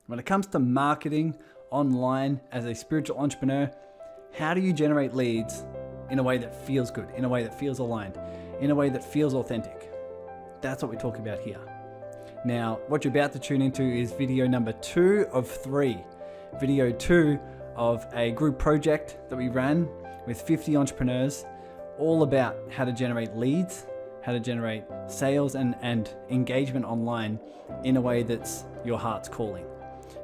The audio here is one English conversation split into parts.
When it comes to marketing online as a spiritual entrepreneur, how do you generate leads in a way that feels good, in a way that feels aligned, in a way that feels authentic? That's what we talk about here. Now, what you're about to tune into is video number 2 of 3. Video 2 of a group project that we ran with 50 entrepreneurs, all about how to generate leads, how to generate sales and engagement online in a way that's your heart's calling.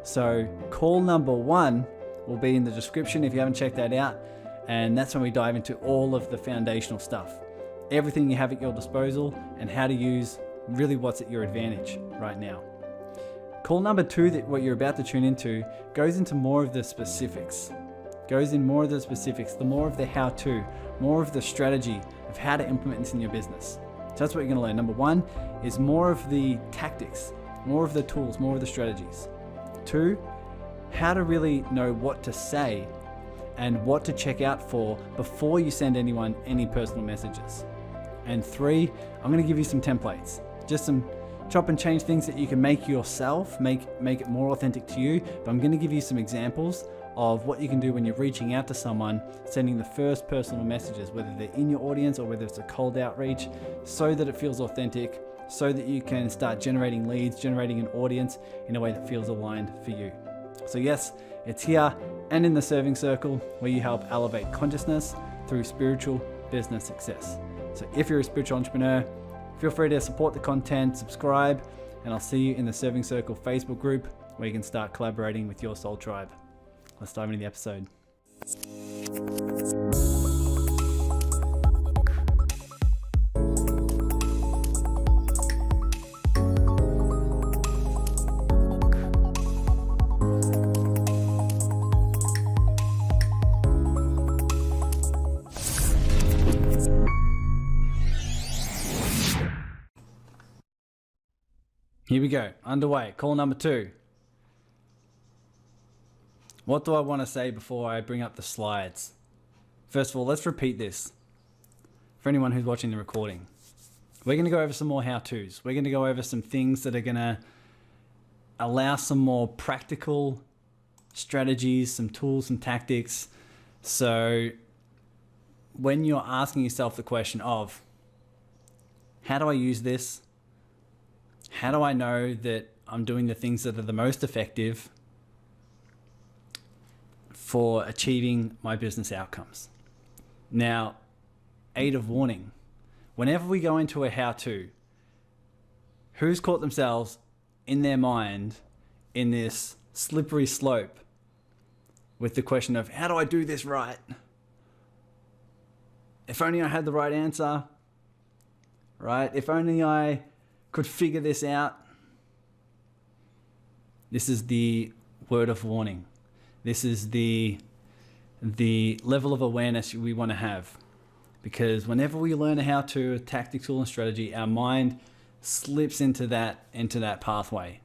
So call number 1 will be in the description if you haven't checked that out. And that's when we dive into all of the foundational stuff, everything you have at your disposal and how to use really what's at your advantage right now. Call number 2, that what you're about to tune into, goes into more of the specifics, the more of the how-to, more of the strategy of how to implement this in your business. So that's what you're gonna learn. Number 1 is more of the tactics, more of the tools, more of the strategies. 2, how to really know what to say and what to check out for before you send anyone any personal messages. And 3, I'm going to give you some templates, just some chop and change things that you can make yourself, make it more authentic to you. But I'm going to give you some examples of what you can do when you're reaching out to someone, sending the first personal messages, whether they're in your audience or whether it's a cold outreach, so that it feels authentic, so that you can start generating leads, generating an audience in a way that feels aligned for you. So yes, it's here and in the Serving Circle, where you help elevate consciousness through spiritual business success. So if you're a spiritual entrepreneur, feel free to support the content, subscribe, and I'll see you in the Serving Circle Facebook group, where you can start collaborating with your soul tribe. Let's dive into the episode. Here we go, underway. Call number 2. What do I want to say before I bring up the slides? First of all, let's repeat this for anyone who's watching the recording. We're going to go over some more how-tos. We're going to go over some things that are going to allow some more practical strategies, some tools, some tactics. So when you're asking yourself the question of, how do I use this? How do I know that I'm doing the things that are the most effective for achieving my business outcomes? Now, aid of warning. Whenever we go into a how-to, who's caught themselves in their mind in this slippery slope with the question of, how do I do this right? If only I had the right answer, right? If only I could figure this out. This is the word of warning. This is the level of awareness we want to have, because whenever we learn a how-to, a tactic, tool, and strategy, our mind slips into that pathway,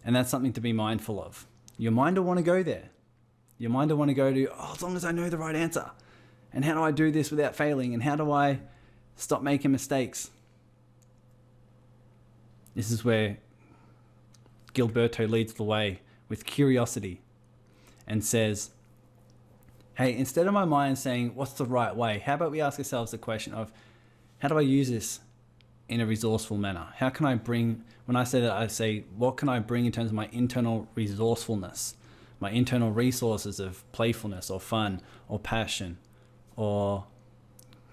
and that's something to be mindful of. Your mind will want to go there. Your mind will want to go to, oh, as long as I know the right answer, and how do I do this without failing, and how do I stop making mistakes? This is where Gilberto leads the way with curiosity and says, hey, instead of my mind saying, what's the right way? How about we ask ourselves the question of, how do I use this in a resourceful manner? How can I bring, when I say that, I say, what can I bring in terms of my internal resourcefulness, my internal resources of playfulness or fun or passion or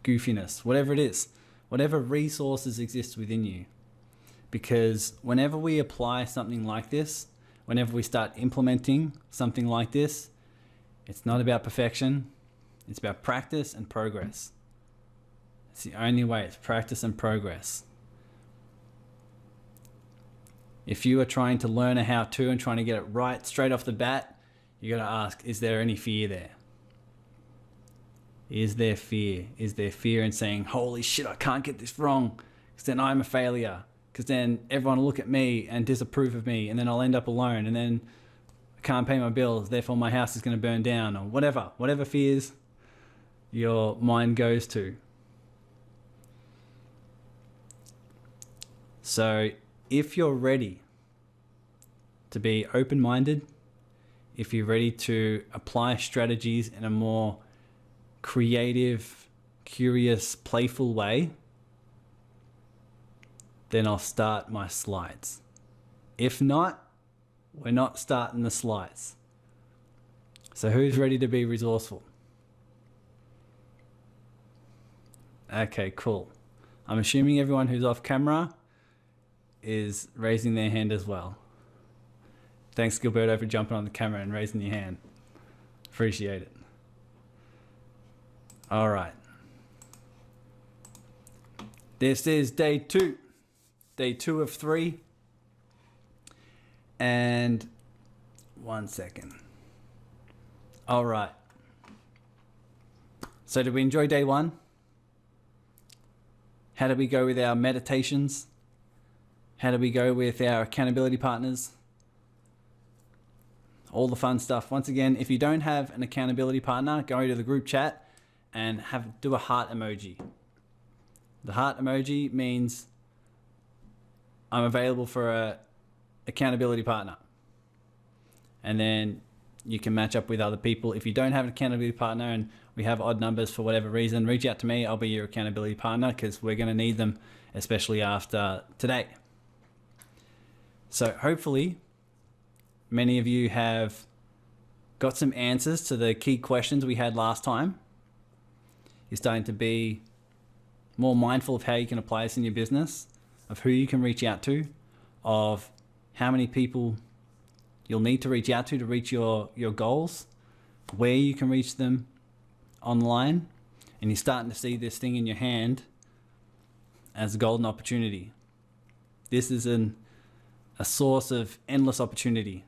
goofiness, whatever it is, whatever resources exist within you. Because whenever we apply something like this, whenever we start implementing something like this, it's not about perfection. It's about practice and progress. It's the only way. It's practice and progress. If you are trying to learn a how-to and trying to get it right straight off the bat, you got to ask, is there any fear there? Is there fear? Is there fear in saying, holy shit, I can't get this wrong, because then I'm a failure? Because then everyone will look at me and disapprove of me, and then I'll end up alone, and then I can't pay my bills, therefore my house is going to burn down, or whatever fears your mind goes to. So if you're ready to be open-minded, if you're ready to apply strategies in a more creative, curious, playful way, then I'll start my slides. If not, we're not starting the slides. So who's ready to be resourceful? Okay, cool. I'm assuming everyone who's off camera is raising their hand as well. Thanks, Gilberto, for jumping on the camera and raising your hand. Appreciate it. All right. This is day 2. Day 2 of 3. And 1 second. All right. So did we enjoy day 1? How did we go with our meditations? How did we go with our accountability partners? All the fun stuff. Once again, if you don't have an accountability partner, go to the group chat and do a heart emoji. The heart emoji means I'm available for a accountability partner. And then you can match up with other people. If you don't have an accountability partner and we have odd numbers for whatever reason, reach out to me. I'll be your accountability partner because we're going to need them, especially after today. So hopefully many of you have got some answers to the key questions we had last time. You're starting to be more mindful of how you can apply this in your business, of who you can reach out to, of how many people you'll need to reach out to reach your goals, where you can reach them online, and you're starting to see this thing in your hand as a golden opportunity. This is a source of endless opportunity,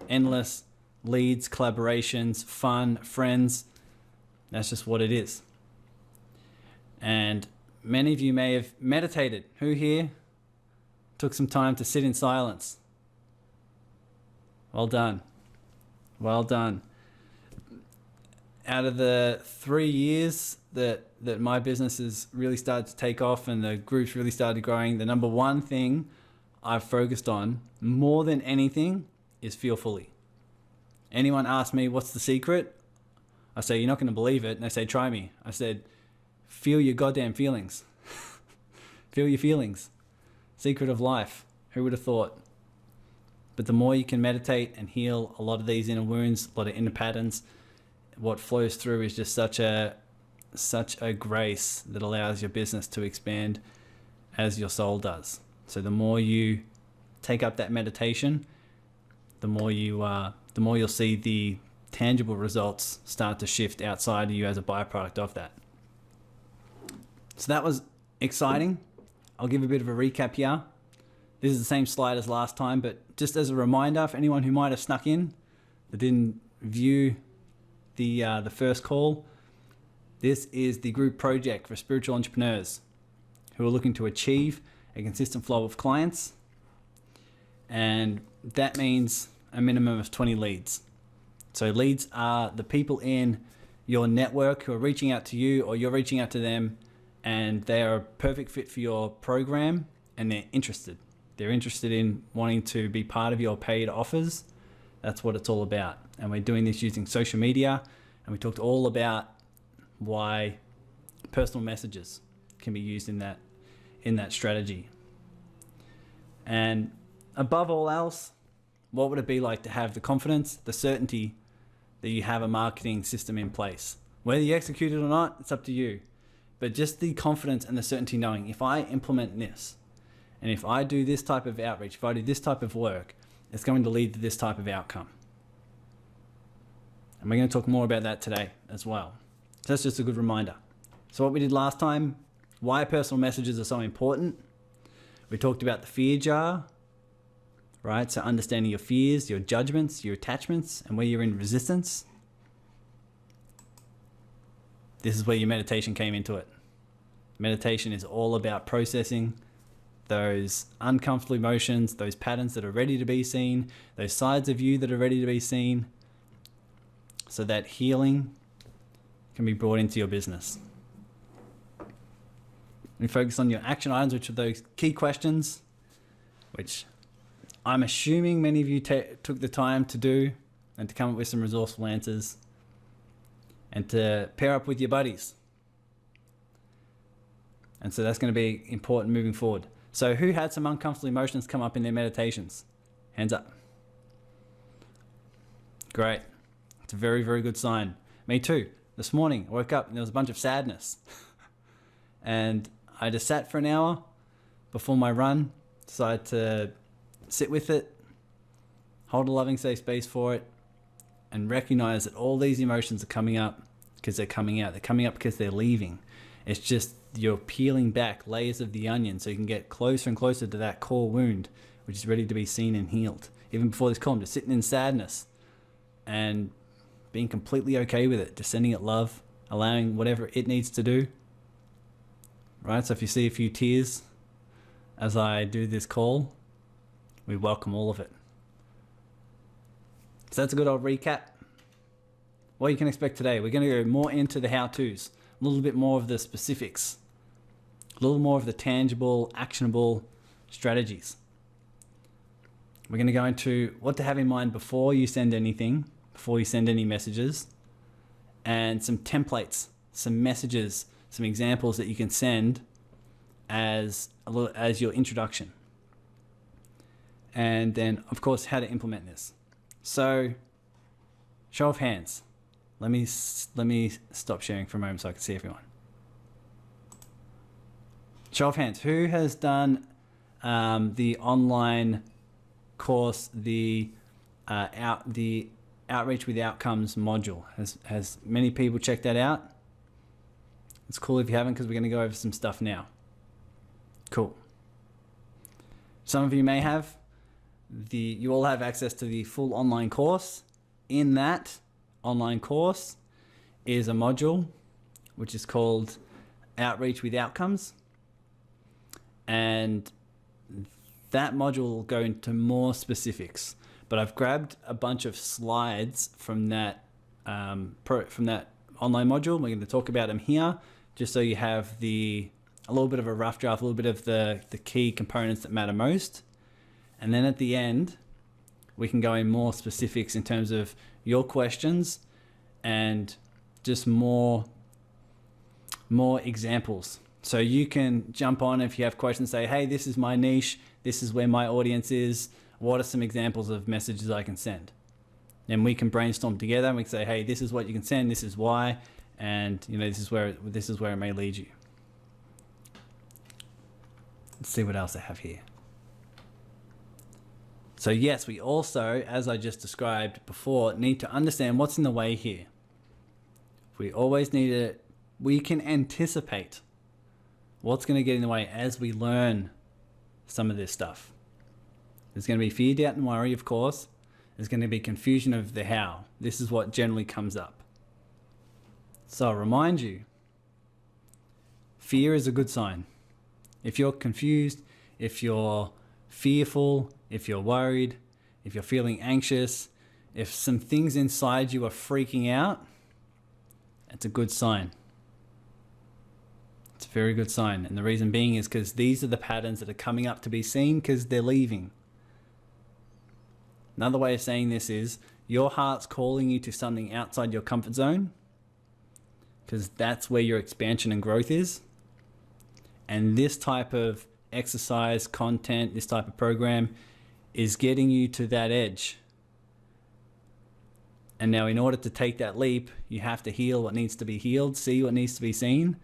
endless leads, collaborations, fun, friends. That's just what it is. And many of you may have meditated. Who here took some time to sit in silence? Well done. Well done. Out of the 3 years that my business has really started to take off and the groups really started growing, the number one thing I've focused on more than anything is feel fully. Anyone asks me, what's the secret? I say, you're not going to believe it. And they say, try me. I said, feel your goddamn feelings. Feel your feelings. Secret of life. Who would have thought? But the more you can meditate and heal a lot of these inner wounds, a lot of inner patterns, what flows through is just such a grace that allows your business to expand as your soul does. So the more you take up that meditation, the more you'll see the tangible results start to shift outside of you as a byproduct of that. So that was exciting. I'll give a bit of a recap here. This is the same slide as last time, but just as a reminder for anyone who might have snuck in that didn't view the first call, this is the group project for spiritual entrepreneurs who are looking to achieve a consistent flow of clients. And that means a minimum of 20 leads. So leads are the people in your network who are reaching out to you or you're reaching out to them, and they are a perfect fit for your program and they're interested. They're interested in wanting to be part of your paid offers. That's what it's all about. And we're doing this using social media, and we talked all about why personal messages can be used in that strategy. And above all else, what would it be like to have the confidence, the certainty that you have a marketing system in place? Whether you execute it or not, it's up to you. But just the confidence and the certainty knowing, if I implement this, and if I do this type of outreach, if I do this type of work, it's going to lead to this type of outcome. And we're going to talk more about that today as well. So that's just a good reminder. So what we did last time, why personal messages are so important. We talked about the fear jar, right? So understanding your fears, your judgments, your attachments, and where you're in resistance. This is where your meditation came into it. Meditation is all about processing those uncomfortable emotions, those patterns that are ready to be seen, those sides of you that are ready to be seen, so that healing can be brought into your business. We focus on your action items, which are those key questions, which I'm assuming many of you took the time to do and to come up with some resourceful answers and to pair up with your buddies. And so that's going to be important moving forward. So who had some uncomfortable emotions come up in their meditations? Hands up. Great. It's a very, very good sign. Me too. This morning I woke up and there was a bunch of sadness. And I just sat for an hour before my run, decided to sit with it, hold a loving safe space for it, and recognize that all these emotions are coming up because they're coming out. They're coming up because they're leaving. It's just you're peeling back layers of the onion so you can get closer and closer to that core wound, which is ready to be seen and healed. Even before this call, I'm just sitting in sadness and being completely okay with it, just sending it love, allowing whatever it needs to do. Right? So if you see a few tears as I do this call, we welcome all of it. So that's a good old recap. What you can expect today, we're going to go more into the how-tos, a little bit more of the specifics, a little more of the tangible, actionable strategies. We're going to go into what to have in mind before you send anything, before you send any messages, and some templates, some messages, some examples that you can send as your introduction. And then, of course, how to implement this. So, show of hands. Let me stop sharing for a moment so I can see everyone. Show of hands. Who has done the online course, the Outreach with Outcomes module? Has many people checked that out? It's cool if you haven't, because we're going to go over some stuff now. Cool. Some of you may have. You all have access to the full online course. In that online course is a module which is called Outreach with Outcomes, and that module will go into more specifics, but I've grabbed a bunch of slides from that online module. We're going to talk about them here just so you have a little bit of a rough draft, a little bit of the key components that matter most. And then at the end, we can go in more specifics in terms of your questions and just more examples. So you can jump on if you have questions, say, hey, this is my niche. This is where my audience is. What are some examples of messages I can send? And we can brainstorm together and we can say, hey, this is what you can send. This is why. And this is where it may lead you. Let's see what else I have here. So yes, we also, as I just described before, need to understand what's in the way here. We can anticipate what's going to get in the way as we learn some of this stuff. There's going to be fear, doubt, and worry, of course. There's going to be confusion of the how. This is what generally comes up. So I'll remind you, fear is a good sign. If you're confused, if you're fearful, if you're worried, if you're feeling anxious, if some things inside you are freaking out, it's a good sign. It's a very good sign. And the reason being is because these are the patterns that are coming up to be seen because they're leaving. Another way of saying this is your heart's calling you to something outside your comfort zone because that's where your expansion and growth is. And this type of exercise, content, this type of program is getting you to that edge. And now in order to take that leap, you have to heal what needs to be healed, see what needs to be seen,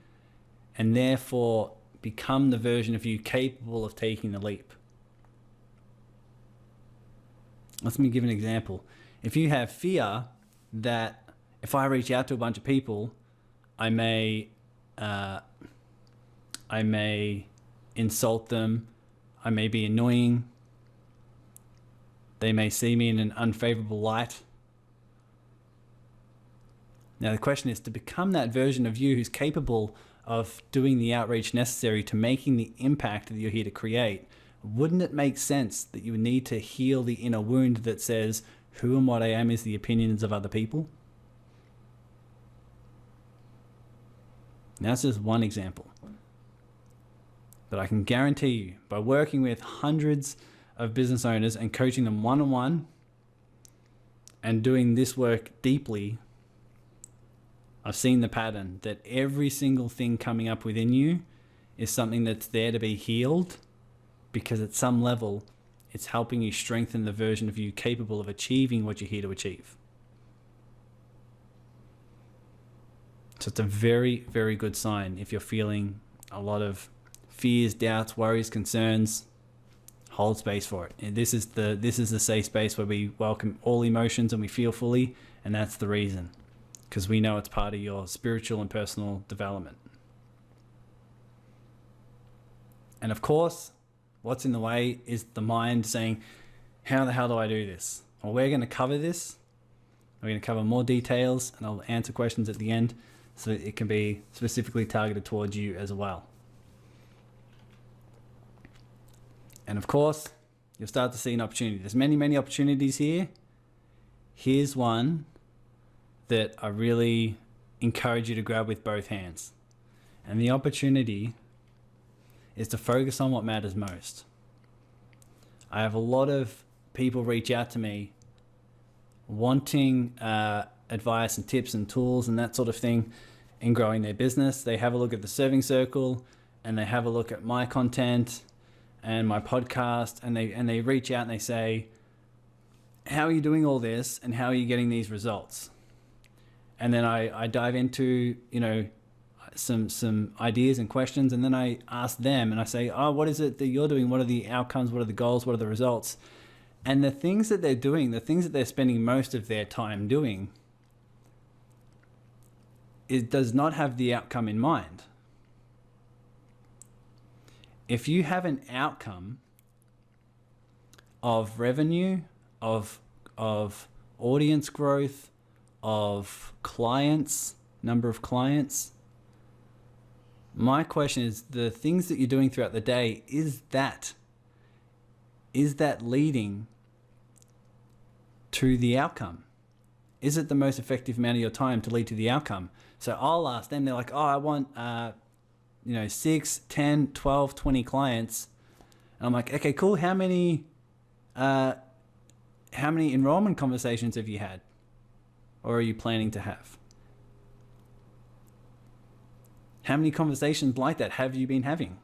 and therefore become the version of you capable of taking the leap. Let me give an example. If you have fear that if I reach out to a bunch of people, I may insult them, I may be annoying, they may see me in an unfavorable light. Now the question is to become that version of you who's capable of doing the outreach necessary to making the impact that you're here to create. Wouldn't it make sense that you would need to heal the inner wound that says, who and what I am is the opinions of other people? Now that's just one example. But I can guarantee you, by working with hundreds of business owners and coaching them one-on-one and doing this work deeply, I've seen the pattern that every single thing coming up within you is something that's there to be healed, because at some level it's helping you strengthen the version of you capable of achieving what you're here to achieve. So it's a very, very good sign if you're feeling a lot of fears, doubts, worries, concerns. Hold space for it. And this is the safe space where we welcome all emotions and we feel fully, and that's the reason, because we know it's part of your spiritual and personal development. And of course, what's in the way is the mind saying, how the hell do I do this? Well, we're going to cover this. We're going to cover more details, and I'll answer questions at the end so that it can be specifically targeted towards you as well. And of course, you'll start to see an opportunity. There's many, many opportunities here. Here's one that I really encourage you to grab with both hands. And the opportunity is to focus on what matters most. I have a lot of people reach out to me wanting advice and tips and tools and that sort of thing in growing their business. They have a look at the Serving Circle and they have a look at my content and my podcast, and they reach out and they say, how are you doing all this and how are you getting these results? And then I dive into, some ideas and questions, and then I ask them and I say, what is it that you're doing? What are the outcomes? What are the goals? What are the results? And the things that they're doing, the things that they're spending most of their time doing, it does not have the outcome in mind. If you have an outcome of revenue, of audience growth, of clients, number of clients, my question is, the things that you're doing throughout the day, is that leading to the outcome? Is it the most effective amount of your time to lead to the outcome? So I'll ask them, they're like, I want 6, 10, 12, 20 clients. And I'm like, okay, cool. How many enrollment conversations have you had or are you planning to have? How many conversations like that have you been having?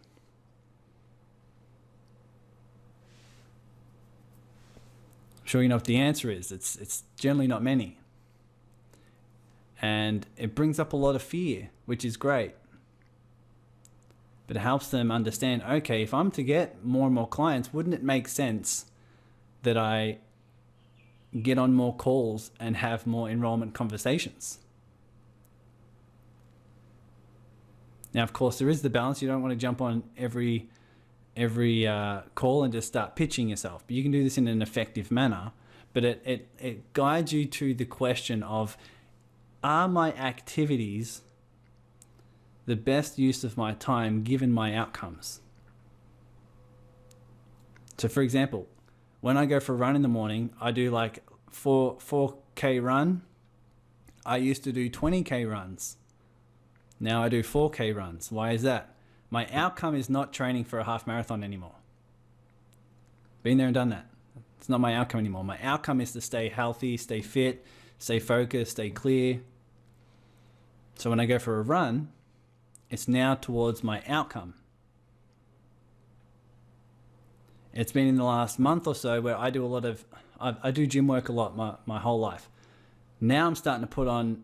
I'm sure you know what the answer is. It's generally not many. And it brings up a lot of fear, which is great. But it helps them understand, okay, if I'm to get more and more clients, wouldn't it make sense that I get on more calls and have more enrollment conversations? Now, of course, there is the balance. You don't want to jump on every call and just start pitching yourself. But you can do this in an effective manner. But it guides you to the question of, are my activities the best use of my time given my outcomes? So for example, when I go for a run in the morning, I do like 4K run. I used to do 20K runs. Now I do 4K runs. Why is that? My outcome is not training for a half marathon anymore. Been there and done that. It's not my outcome anymore. My outcome is to stay healthy, stay fit, stay focused, stay clear. So when I go for a run, it's now towards my outcome. It's been in the last month or so where I do a lot of, I do gym work a lot my whole life. Now I'm starting to put on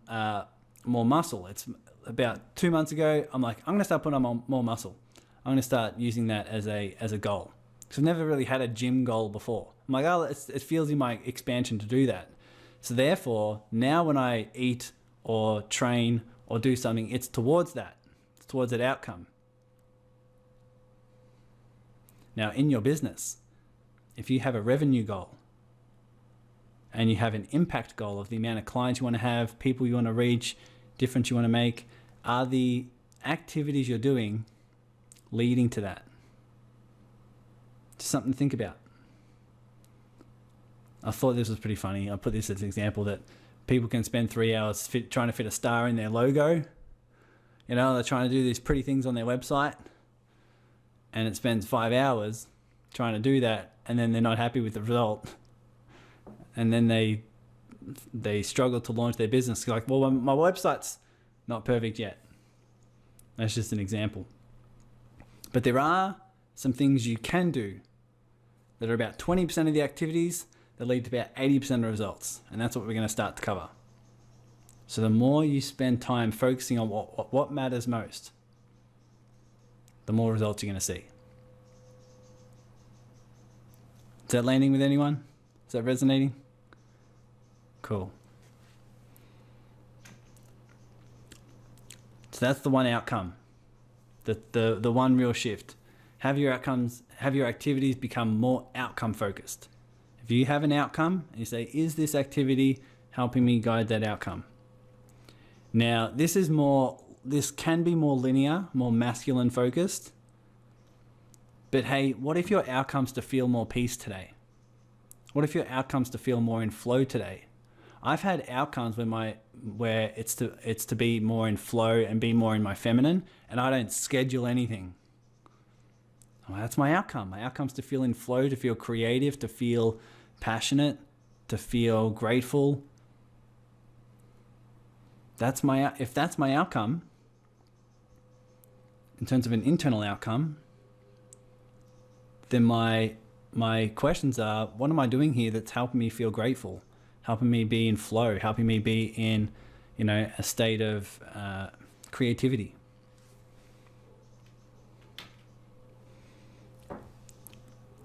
more muscle. It's about 2 months ago, I'm like, I'm going to start putting on more muscle. I'm going to start using that as a goal. Because I've never really had a gym goal before. I'm like, it feels in my expansion to do that. So therefore, now when I eat or train or do something, it's towards that. It's towards that outcome. Now, in your business, if you have a revenue goal and you have an impact goal of the amount of clients you want to have, people you want to reach, difference you want to make, are the activities you're doing leading to that? Just something to think about. I thought this was pretty funny. I put this as an example that people can spend 3 hours trying to fit a star in their logo. They're trying to do these pretty things on their website, and it spends 5 hours trying to do that, and then they're not happy with the result, and then they struggle to launch their business. Like, well, my website's not perfect yet. That's just an example. But there are some things you can do that are about 20% of the activities that lead to about 80% of the results. And that's what we're going to start to cover. So the more you spend time focusing on what matters most, the more results you're going to see. Is that landing with anyone? Is that resonating? Cool. So that's the one outcome, the one real shift. Have your activities become more outcome focused. If you have an outcome and you say, is this activity helping me guide that outcome? Now, this can be more linear, more masculine focused. But hey, what if your outcome's to feel more peace today? What if your outcome's to feel more in flow today? I've had outcomes where it's to be more in flow and be more in my feminine, and I don't schedule anything. Well, that's my outcome. My outcome's to feel in flow, to feel creative, to feel passionate, to feel grateful. If that's my outcome, in terms of an internal outcome, then my questions are, what am I doing here that's helping me feel grateful, helping me be in flow, helping me be in, a state of creativity?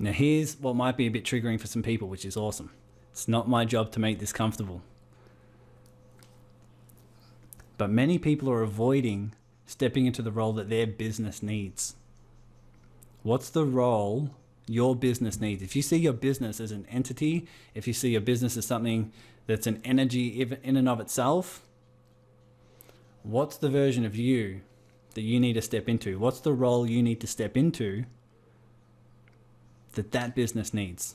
Now here's what might be a bit triggering for some people, which is awesome. It's not my job to make this comfortable. But many people are avoiding stepping into the role that their business needs. What's the role your business needs? If you see your business as an entity, if you see your business as something that's an energy in and of itself, what's the version of you that you need to step into? What's the role you need to step into that business needs?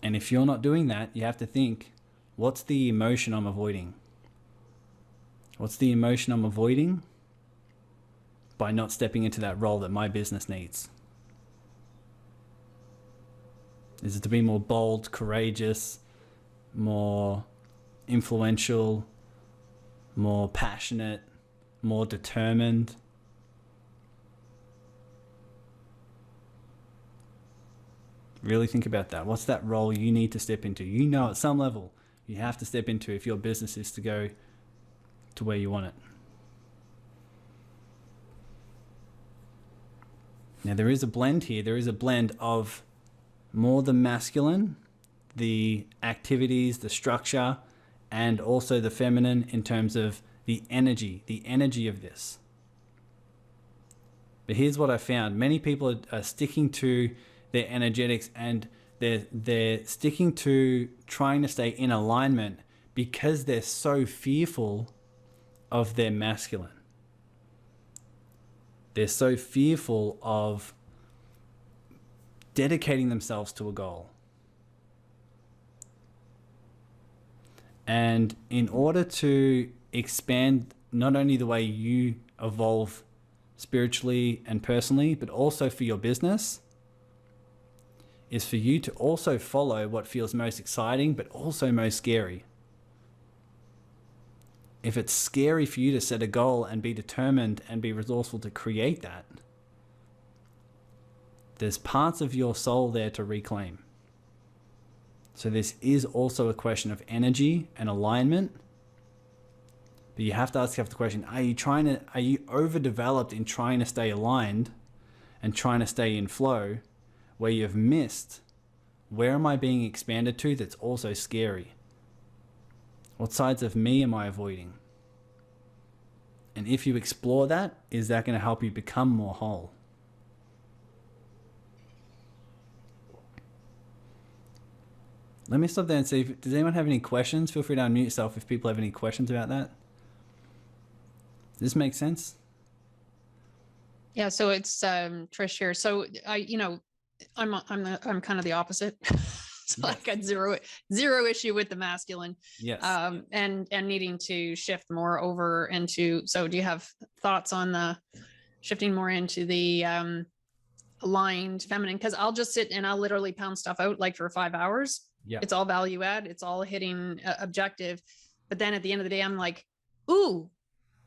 And if you're not doing that, you have to think, what's the emotion I'm avoiding? What's the emotion I'm avoiding by not stepping into that role that my business needs? Is it to be more bold, courageous, more influential, more passionate, more determined? Really think about that. What's that role you need to step into? At some level, you have to step into if your business is to go to where you want it. Now, there is a blend here. There is a blend of more the masculine, the activities, the structure, and also the feminine in terms of the energy of this. But here's what I found. Many people are sticking to their energetics, and they're sticking to trying to stay in alignment because they're so fearful of their masculine. They're so fearful of dedicating themselves to a goal. And in order to expand not only the way you evolve spiritually and personally, but also for your business, is for you to also follow what feels most exciting, but also most scary. If it's scary for you to set a goal and be determined and be resourceful to create that, there's parts of your soul there to reclaim. So this is also a question of energy and alignment. But you have to ask yourself the question, are you overdeveloped in trying to stay aligned and trying to stay in flow, where you've missed, where am I being expanded to that's also scary? What sides of me am I avoiding? And if you explore that, is that going to help you become more whole? Let me stop there and see, does anyone have any questions? Feel free to unmute yourself if people have any questions about that. Does this make sense? Yeah, so it's Trish here. So I'm kind of the opposite. So yes. I got zero issue with the masculine. Yes. And needing to shift more over into. So do you have thoughts on the shifting more into the aligned feminine, because I'll just sit and I'll literally pound stuff out like for 5 hours. Yeah. It's all value add. It's all hitting objective. But then at the end of the day, I'm like, ooh,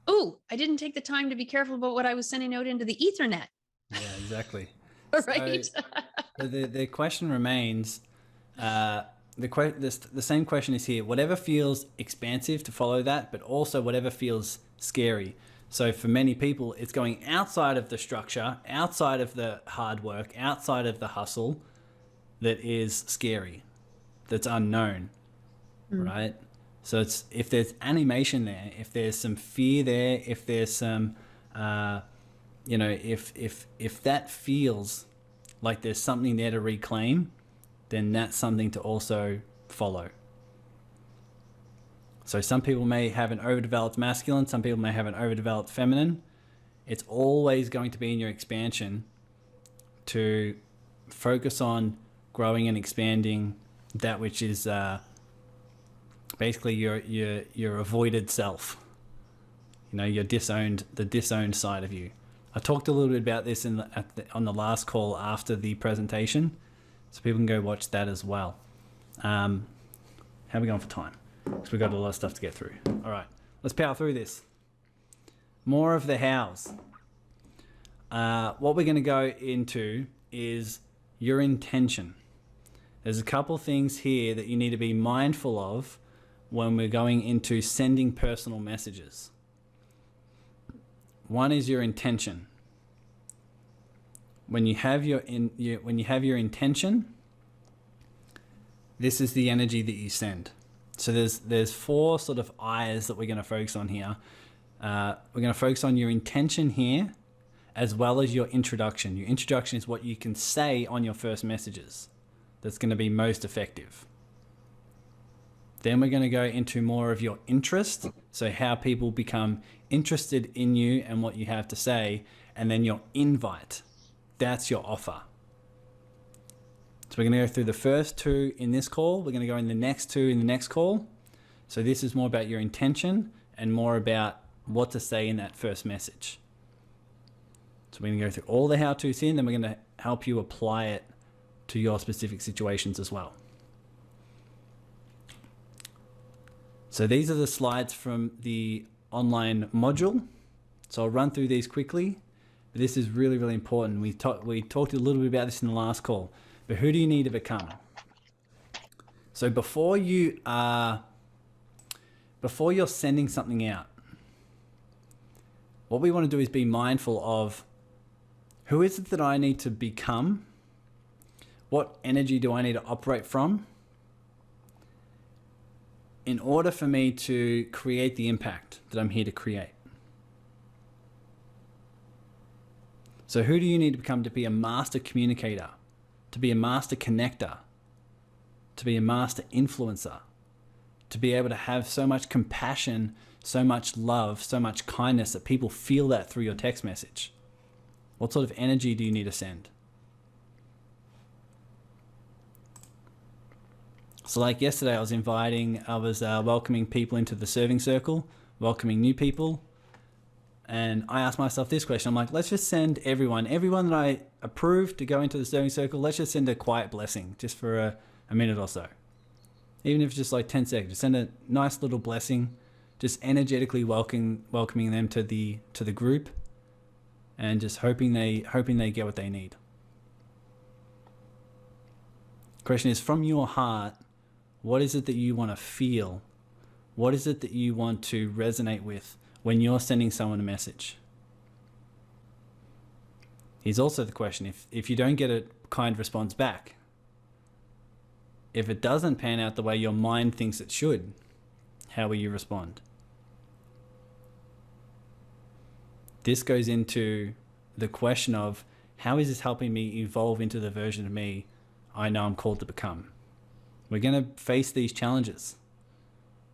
I didn't take the time to be careful about what I was sending out into the Ethernet. Yeah, exactly. Right. So the question remains, the same question is here. Whatever feels expansive to follow that, but also whatever feels scary. So for many people, it's going outside of the structure, outside of the hard work, outside of the hustle that is scary, that's unknown, right? So it's, if there's animation there, if there's some fear there, if there's some, if that feels like there's something there to reclaim, then that's something to also follow. So some people may have an overdeveloped masculine, some people may have an overdeveloped feminine. It's always going to be in your expansion to focus on growing and expanding that which is basically your avoided self. Your the disowned side of you. I talked a little bit about this on the last call after the presentation, so people can go watch that as well. How are we going for time? Because we've got a lot of stuff to get through. All right, let's power through this. More of the hows. What we're going to go into is your intention. There's a couple things here that you need to be mindful of when we're going into sending personal messages. One is your intention. When you have your intention, this is the energy that you send. So there's 4 sort of I's that we're going to focus on here. We're going to focus on your intention here, as well as your introduction. Your introduction is what you can say on your first messages. That's going to be most effective. Then we're going to go into more of your interest. So how people become interested in you and what you have to say. And then your invite. That's your offer. So we're going to go through the first 2 in this call. We're going to go in the next 2 in the next call. So this is more about your intention and more about what to say in that first message. So we're going to go through all the how-tos here, and then we're going to help you apply it to your specific situations as well. So these are the slides from the online module. So I'll run through these quickly, but this is really, really important. We talked a little bit about this in the last call, but who do you need to become? So before you're sending something out, what we want to do is be mindful of, who is it that I need to become? What energy do I need to operate from in order for me to create the impact that I'm here to create? So who do you need to become to be a master communicator, to be a master connector, to be a master influencer, to be able to have so much compassion, so much love, so much kindness that people feel that through your text message? What sort of energy do you need to send? So like yesterday, I was welcoming people into the serving circle, welcoming new people. And I asked myself this question. I'm like, let's just send everyone that I approve to go into the serving circle, let's just send a quiet blessing just for a minute or so. Even if it's just like 10 seconds, just send a nice little blessing, just energetically welcoming them to the group, and just hoping they get what they need. Question is, from your heart, what is it that you want to feel? What is it that you want to resonate with when you're sending someone a message? Here's also the question, if you don't get a kind response back, if it doesn't pan out the way your mind thinks it should, how will you respond? This goes into the question of, how is this helping me evolve into the version of me I know I'm called to become? We're going to face these challenges.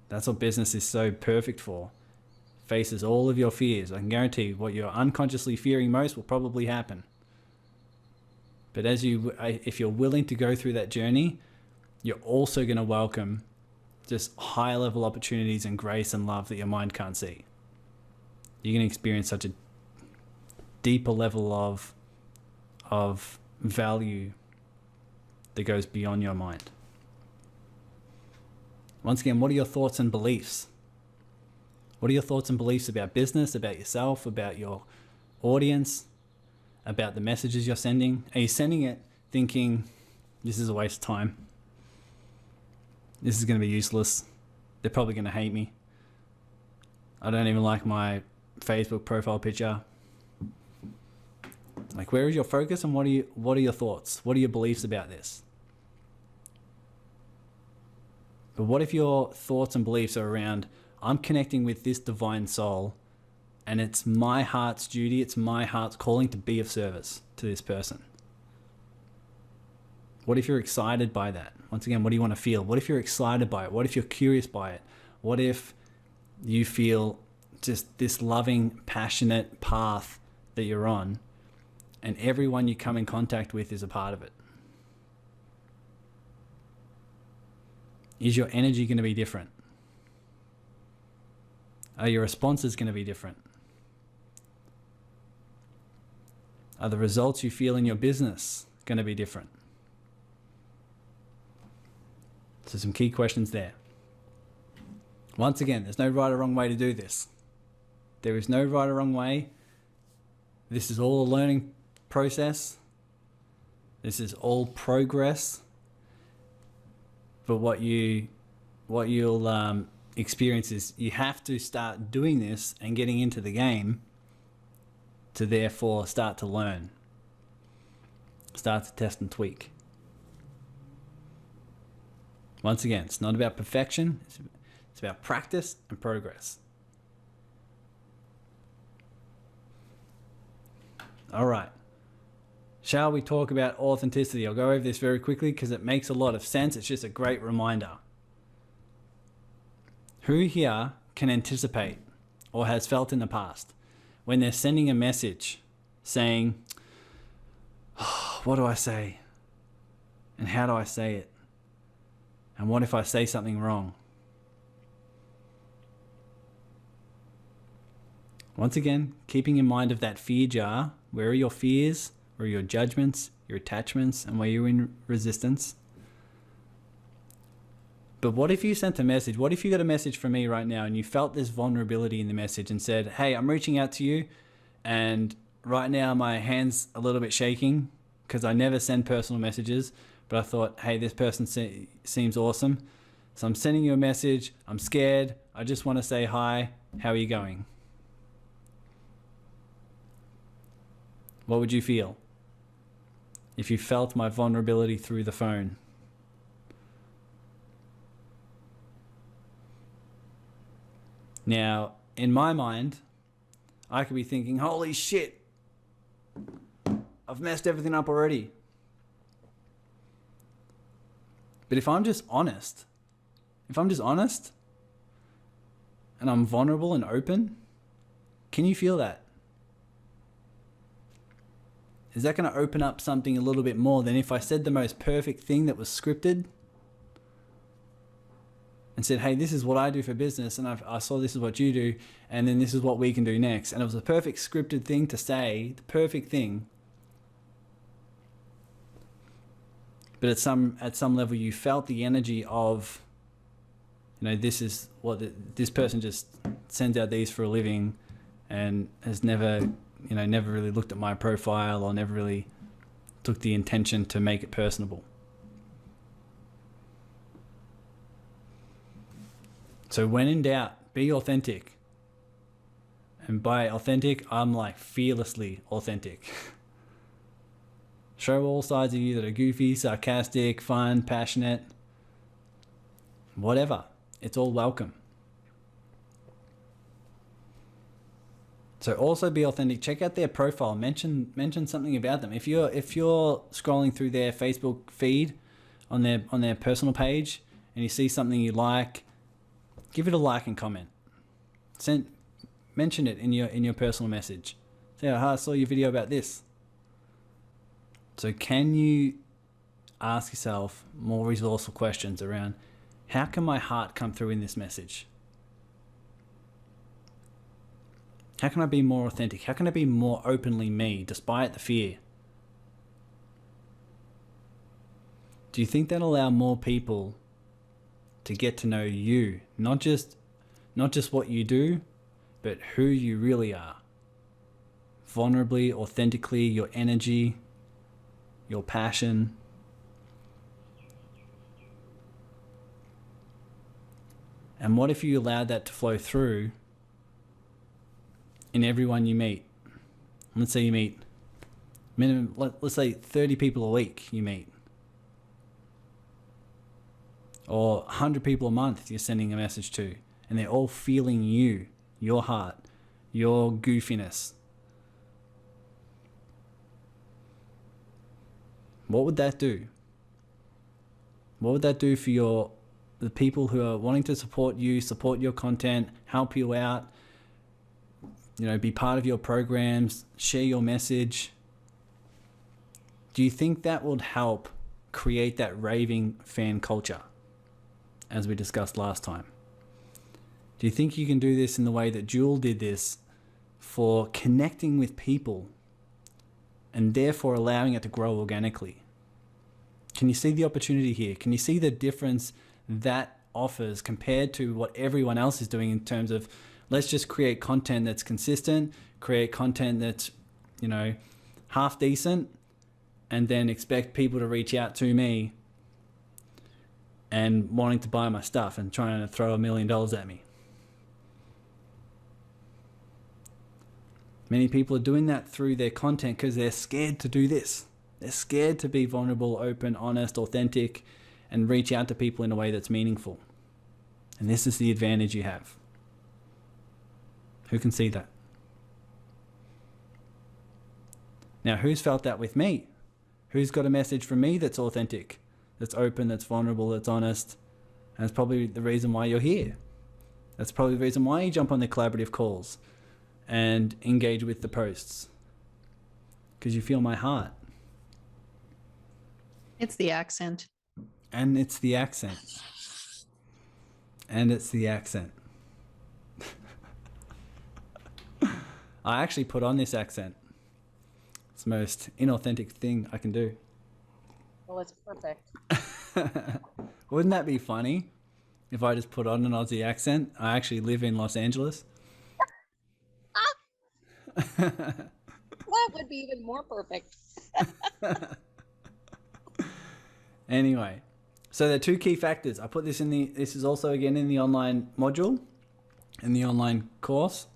That's what business is so perfect for. Faces all of your fears. I can guarantee what you're unconsciously fearing most will probably happen. But if you're willing to go through that journey, you're also going to welcome just high level opportunities and grace and love that your mind can't see. You're going to experience such a deeper level of of value that goes beyond your mind. Once again, what are your thoughts and beliefs? What are your thoughts and beliefs about business, about yourself, about your audience, about the messages you're sending? Are you sending it thinking, this is a waste of time? This is going to be useless. They're probably going to hate me. I don't even like my Facebook profile picture. Like, where is your focus and what are your thoughts? What are your beliefs about this? But what if your thoughts and beliefs are around, I'm connecting with this divine soul and it's my heart's duty, it's my heart's calling to be of service to this person? What if you're excited by that? Once again, what do you want to feel? What if you're excited by it? What if you're curious by it? What if you feel just this loving, passionate path that you're on and everyone you come in contact with is a part of it? Is your energy going to be different? Are your responses going to be different? Are the results you feel in your business going to be different? So some key questions there. Once again, there's no right or wrong way to do this. There is no right or wrong way. This is all a learning process. This is all progress. But what you'll experience is you have to start doing this and getting into the game to therefore start to learn. Start to test and tweak. Once again, it's not about perfection. It's about practice and progress. All right. Shall we talk about authenticity? I'll go over this very quickly because it makes a lot of sense. It's just a great reminder. Who here can anticipate or has felt in the past when they're sending a message saying, oh, what do I say? And how do I say it? And what if I say something wrong? Once again, keeping in mind of that fear jar, where are your fears? Where are your judgments, your attachments, and where you're in resistance? But what if you sent a message? What if you got a message from me right now and you felt this vulnerability in the message and said, hey, I'm reaching out to you and right now my hand's a little bit shaking because I never send personal messages, but I thought, hey, this person seems awesome. So I'm sending you a message. I'm scared. I just want to say hi. How are you going? What would you feel if you felt my vulnerability through the phone? Now, in my mind, I could be thinking, holy shit, I've messed everything up already. But if I'm just honest and I'm vulnerable and open, can you feel that? Is that going to open up something a little bit more than if I said the most perfect thing that was scripted and said, hey, this is what I do for business and I saw this is what you do and then this is what we can do next. And it was a perfect scripted thing to say, the perfect thing. But at some level you felt the energy of, this is what this person just sends out these for a living and has never really looked at my profile or never really took the intention to make it personable. So when in doubt, be authentic. And by authentic, I'm like fearlessly authentic. Show all sides of you that are goofy, sarcastic, fun, passionate, whatever. It's all welcome. So also be authentic. Check out their profile. Mention something about them. If you're scrolling through their Facebook feed on their personal page and you see something you like, give it a like and comment. Mention it in your personal message. Say, oh, I saw your video about this. So can you ask yourself more resourceful questions around how can my heart come through in this message? How can I be more authentic? How can I be more openly me despite the fear? do you think that'll allow more people to get to know you, not just what you do, but who you really are? Vulnerably, authentically, your energy, your passion. And what if you allowed that to flow through in everyone you meet? Let's say you meet minimum, let's say 30 people a week you meet. Or 100 people a month you're sending a message to, and they're all feeling you, your heart, your goofiness. What would that do? What would that do for the people who are wanting to support you, support your content, help you out, be part of your programs, share your message? Do you think that would help create that raving fan culture, as we discussed last time? Do you think you can do this in the way that Jewel did this, for connecting with people and therefore allowing it to grow organically? Can you see the opportunity here? Can you see the difference that offers compared to what everyone else is doing in terms of, let's just create content that's consistent, create content that's, half decent, and then expect people to reach out to me and wanting to buy my stuff and trying to throw $1 million at me? Many people are doing that through their content because they're scared to do this. They're scared to be vulnerable, open, honest, authentic, and reach out to people in a way that's meaningful. And this is the advantage you have. Who can see that? Now, who's felt that with me? Who's got a message from me that's authentic, that's open, that's vulnerable, that's honest? And that's probably the reason why you're here. That's probably the reason why you jump on the collaborative calls and engage with the posts, because you feel my heart. It's the accent. And it's the accent. And it's the accent. I actually put on this accent. It's the most inauthentic thing I can do. Well, it's perfect. Wouldn't that be funny if I just put on an Aussie accent? I actually live in Los Angeles. That would be even more perfect. Anyway, so there are two key factors. I put this this is also again in the online module, in the online course.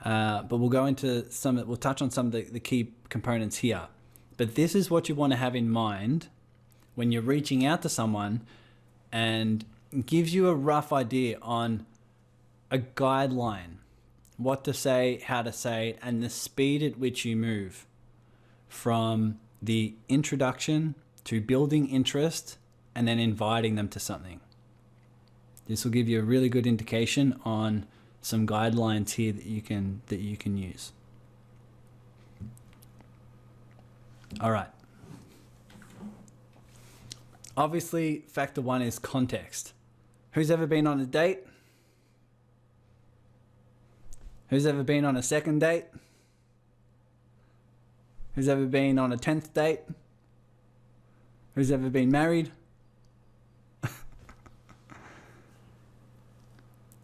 But we'll go into we'll touch on some of the key components here. But this is what you want to have in mind when you're reaching out to someone, and gives you a rough idea on a guideline, what to say, how to say it, and the speed at which you move from the introduction to building interest and then inviting them to something. This will give you a really good indication on some guidelines here that you can use. All right. Obviously, factor one is context. Who's ever been on a date? Who's ever been on a second date? Who's ever been on a 10th date? Who's ever been married?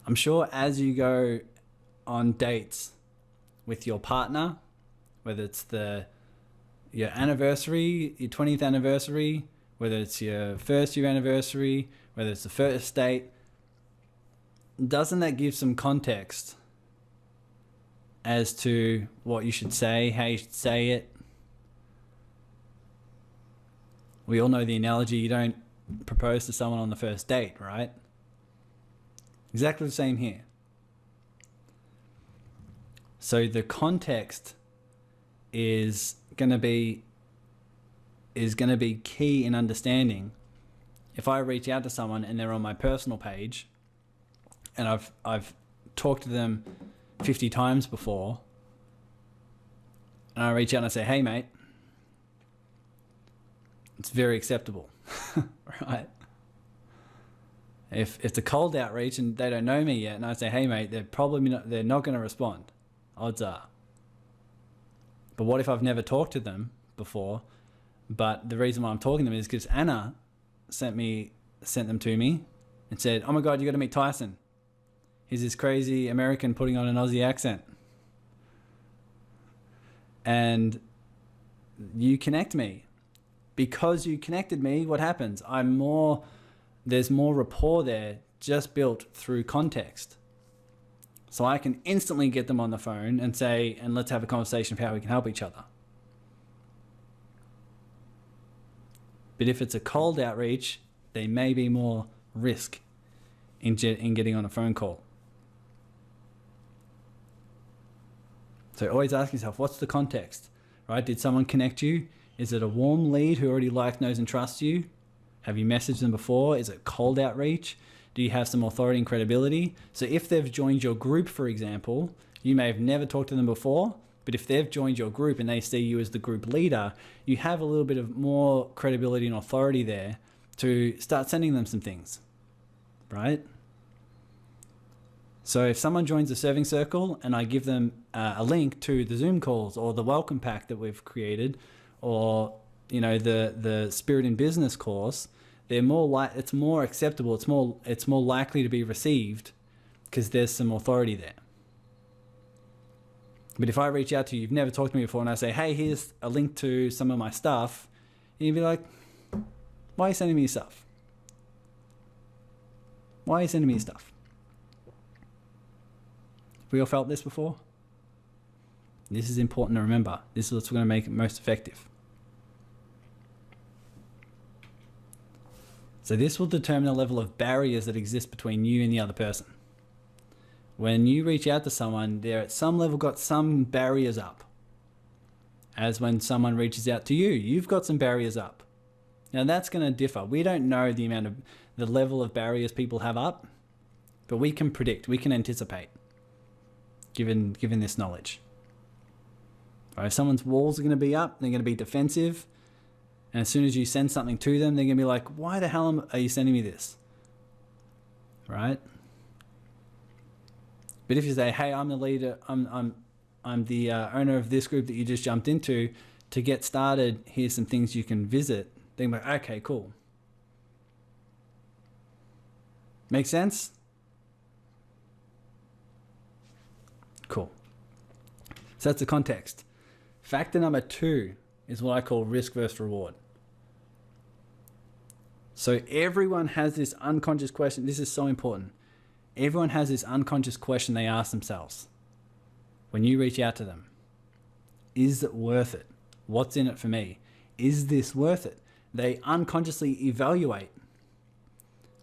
I'm sure as you go on dates with your partner, whether it's your anniversary, your 20th anniversary, whether it's your first year anniversary, whether it's the first date, doesn't that give some context as to what you should say, how you should say it? We all know the analogy, you don't propose to someone on the first date, right? Exactly the same here. So the context is going to be key in understanding. If I reach out to someone and they're on my personal page and I've talked to them 50 times before, and I reach out and I say, "Hey mate," it's very acceptable, right? If it's a cold outreach and they don't know me yet, and I say, "Hey mate," they're not going to respond. Odds are. But what if I've never talked to them before? But the reason why I'm talking to them is because Anna sent them to me and said, "Oh my God, you got to meet Tyson. He's this crazy American putting on an Aussie accent." And you connect me. Because you connected me, what happens? There's more rapport there just built through context. So I can instantly get them on the phone and say, and let's have a conversation of how we can help each other. But if it's a cold outreach, there may be more risk in getting on a phone call. So always ask yourself, what's the context, right? Did someone connect you? Is it a warm lead who already likes, knows, and trusts you? Have you messaged them before? Is it cold outreach? Do you have some authority and credibility? So if they've joined your group, for example, you may have never talked to them before, but if they've joined your group and they see you as the group leader, you have a little bit of more credibility and authority there to start sending them some things, right? So if someone joins the serving circle and I give them a link to the Zoom calls or the welcome pack that we've created, or the Spirit in Business course, it's more acceptable. It's more likely to be received because there's some authority there. But if I reach out to you, you've never talked to me before, and I say, "Hey, here's a link to some of my stuff," and you'd be like, "Why are you sending me stuff? Why are you sending me stuff?" Have we all felt this before? This is important to remember. This is what's going to make it most effective. So this will determine the level of barriers that exist between you and the other person. When you reach out to someone, they're at some level got some barriers up. As when someone reaches out to you, you've got some barriers up. Now that's going to differ. We don't know the level of barriers people have up, but we can predict, we can anticipate, given this knowledge. Right, if someone's walls are going to be up, they're going to be defensive. And as soon as you send something to them, they're going to be like, "Why the hell are you sending me this?" Right? But if you say, "Hey, I'm the leader, I'm the owner of this group that you just jumped into. To get started, here's some things you can visit," they're like, "Okay, cool." Make sense? Cool. So that's the context. Factor number 2 is what I call risk versus reward. So everyone has this unconscious question. This is so important. Everyone has this unconscious question they ask themselves when you reach out to them. Is it worth it? What's in it for me? Is this worth it? They unconsciously evaluate.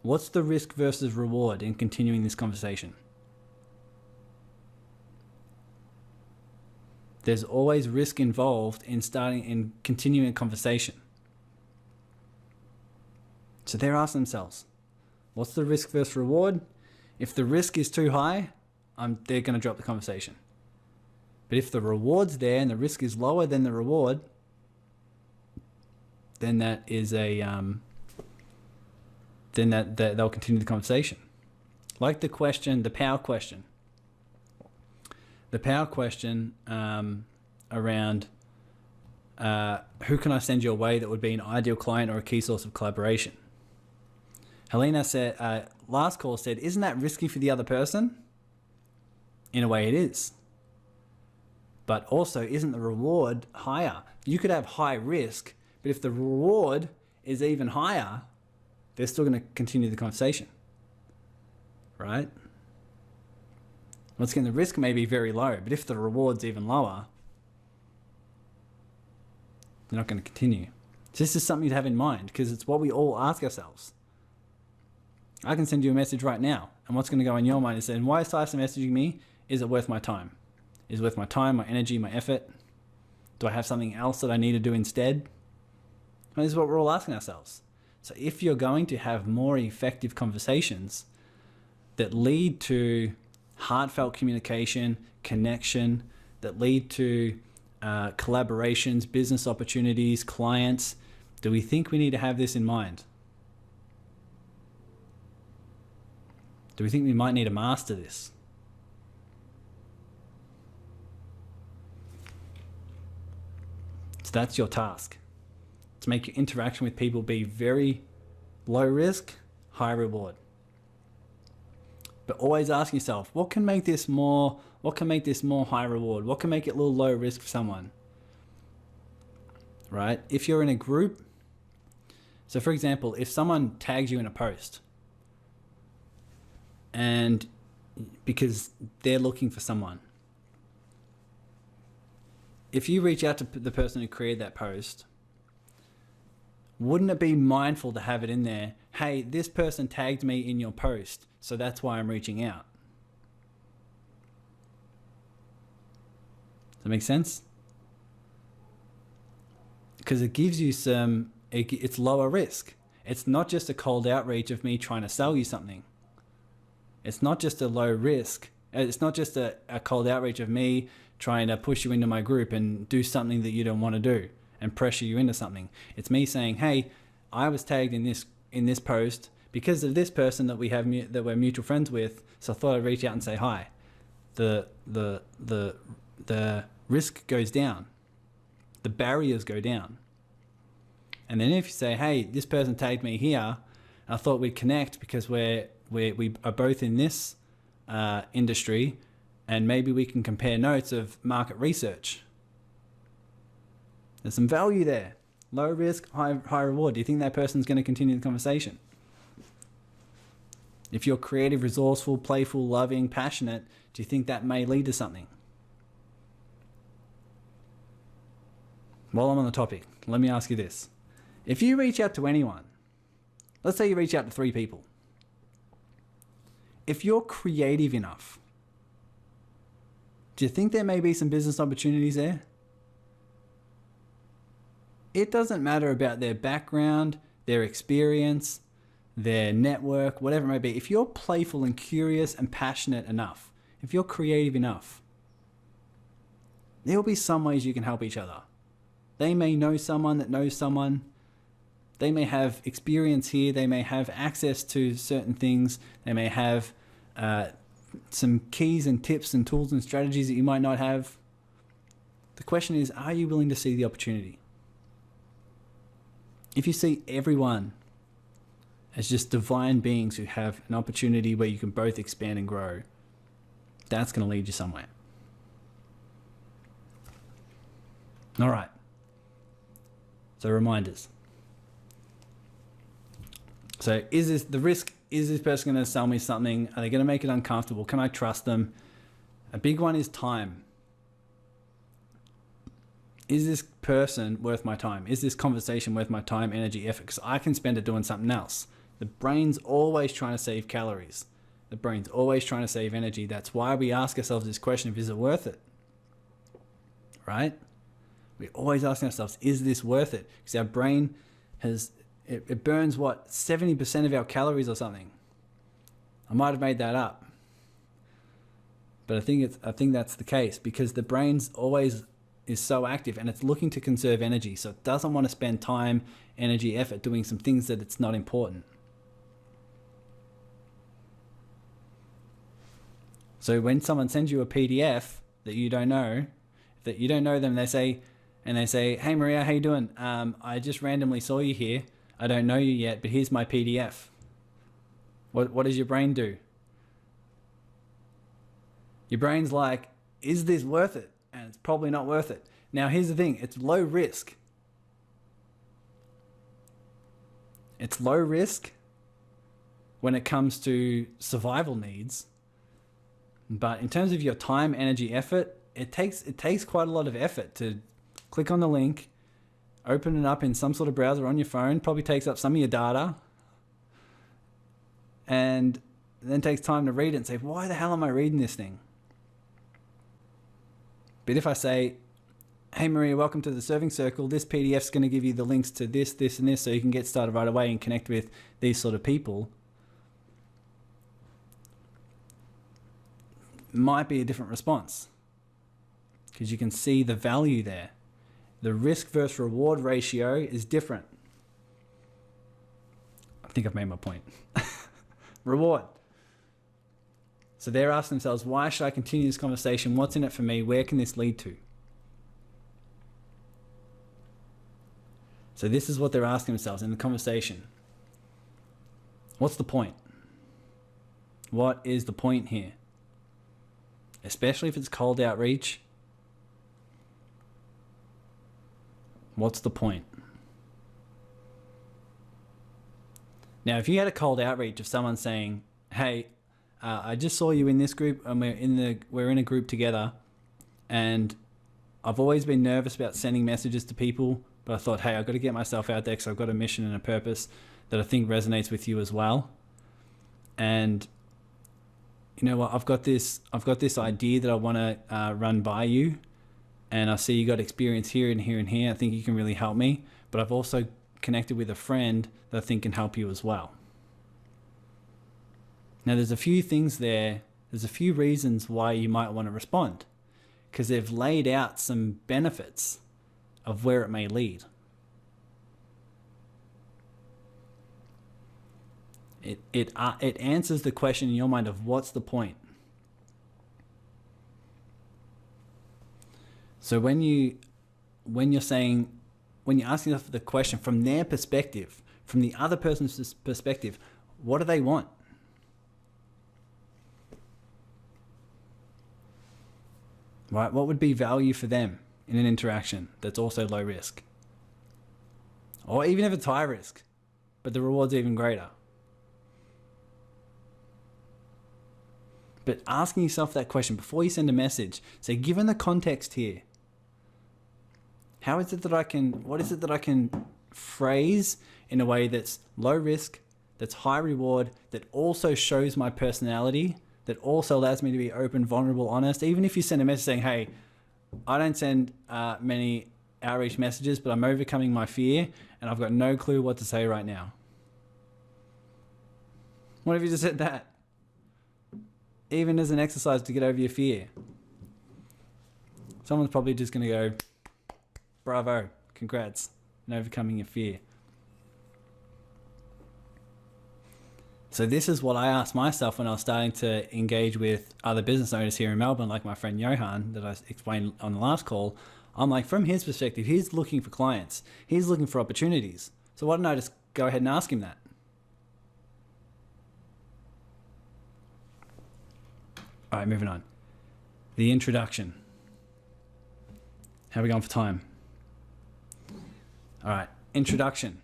What's the risk versus reward in continuing this conversation? There's always risk involved in continuing a conversation. So they're asking themselves, what's the risk versus reward? If the risk is too high, they're going to drop the conversation. But if the reward's there and the risk is lower than the reward, then that is then they'll continue the conversation. Like the power question. The power question around who can I send your way that would be an ideal client or a key source of collaboration? Helena said, last call said, "Isn't that risky for the other person?" In a way it is. But also, isn't the reward higher? You could have high risk, but if the reward is even higher, they're still going to continue the conversation. Right? Once again, the risk may be very low, but if the reward's even lower, they're not going to continue. So this is something to have in mind because it's what we all ask ourselves. I can send you a message right now, and what's going to go in your mind is saying, "Why is Tyson messaging me? Is it worth my time? Is it worth my time, my energy, my effort? Do I have something else that I need to do instead?" And this is what we're all asking ourselves. So if you're going to have more effective conversations that lead to heartfelt communication, connection, that lead to collaborations, business opportunities, clients, do we think we need to have this in mind? Do we think we might need to master this? So that's your task. to make your interaction with people be very low risk, high reward. But always ask yourself, what can make this more high reward? What can make it a little low risk for someone? Right? If you're in a group, so for example, if someone tags you in a post and because they're looking for someone, if you reach out to the person who created that post, wouldn't it be mindful to have it in there? Hey, this person tagged me in your post, so that's why I'm reaching out. Does that make sense? Because it gives you it's lower risk. It's not just a cold outreach of me trying to sell you something. It's not just a low risk. It's not just a cold outreach of me trying to push you into my group and do something that you don't want to do and pressure you into something. It's me saying, hey, I was tagged in this post because of this person that we're mutual friends with, so I thought I'd reach out and say hi. The risk goes down. The barriers go down. And then if you say, hey, this person tagged me here, and I thought we'd connect because we are both in this industry, and maybe we can compare notes of market research. There's some value there. Low risk, high reward. Do you think that person's going to continue the conversation? If you're creative, resourceful, playful, loving, passionate, do you think that may lead to something? While I'm on the topic, let me ask you this. If you reach out to anyone, let's say you reach out to 3 people. If you're creative enough, do you think there may be some business opportunities there? It doesn't matter about their background, their experience, their network, whatever it may be. If you're playful and curious and passionate enough, if you're creative enough, there will be some ways you can help each other. They may know someone that knows someone. They may have experience here. They may have access to certain things. They may have some keys and tips and tools and strategies that you might not have. The question is, are you willing to see the opportunity? If you see everyone as just divine beings who have an opportunity where you can both expand and grow, that's going to lead you somewhere. All right. So reminders. So is this person going to sell me something? Are they going to make it uncomfortable? Can I trust them? A big one is time. Is this person worth my time? Is this conversation worth my time, energy, effort? Because I can spend it doing something else. The brain's always trying to save calories. The brain's always trying to save energy. That's why we ask ourselves this question of, is it worth it? Right? We're always asking ourselves, is this worth it? Because our brain it burns what, 70% of our calories or something. I might have made that up, but I think that's the case, because the brain's always is so active and it's looking to conserve energy, so it doesn't want to spend time, energy, effort doing some things that it's not important. So when someone sends you a PDF that you don't know them, they say, hey Maria, how you doing? I just randomly saw you here. I don't know you yet, but here's my PDF. What does your brain do? Your brain's like, is this worth it? And it's probably not worth it. Now here's the thing, it's low risk. It's low risk when it comes to survival needs. But in terms of your time, energy, effort, it takes quite a lot of effort to click on the link, open it up in some sort of browser on your phone, probably takes up some of your data, and then takes time to read it and say, why the hell am I reading this thing? But if I say, hey Maria, welcome to the Serving Circle, this PDF is going to give you the links to this, this, and this, so you can get started right away and connect with these sort of people, might be a different response, because you can see the value there. The risk versus reward ratio is different. I think I've made my point. Reward. So they're asking themselves, why should I continue this conversation? What's in it for me? Where can this lead to? So this is what they're asking themselves in the conversation. What's the point? What is the point here? Especially if it's cold outreach. What's the point? Now, if you had a cold outreach of someone saying, hey, I just saw you in this group and we're in a group together, and I've always been nervous about sending messages to people, but I thought, hey, I've got to get myself out there because I've got a mission and a purpose that I think resonates with you as well. And you know what, I've got this idea that I want to run by you, and I see you got experience here and here and here. I think you can really help me, but I've also connected with a friend that I think can help you as well. Now there's a few things there. There's a few reasons why you might want to respond, because they've laid out some benefits of where it may lead. It answers the question in your mind of what's the point. So when you're asking yourself the question from their perspective, from the other person's perspective, what do they want? Right? What would be value for them in an interaction that's also low risk? Or even if it's high risk, but the reward's even greater. But asking yourself that question before you send a message, say, given the context here, what is it that I can phrase in a way that's low risk, that's high reward, that also shows my personality, that also allows me to be open, vulnerable, honest? Even if you send a message saying, hey, I don't send many outreach messages, but I'm overcoming my fear and I've got no clue what to say right now. What if you just said that? Even as an exercise to get over your fear. Someone's probably just going to go, bravo, congrats, on overcoming your fear. So this is what I asked myself when I was starting to engage with other business owners here in Melbourne, like my friend Johan that I explained on the last call. I'm like, from his perspective, he's looking for clients. He's looking for opportunities. So why don't I just go ahead and ask him that? All right, moving on. The introduction. How are we going for time? All right, introduction.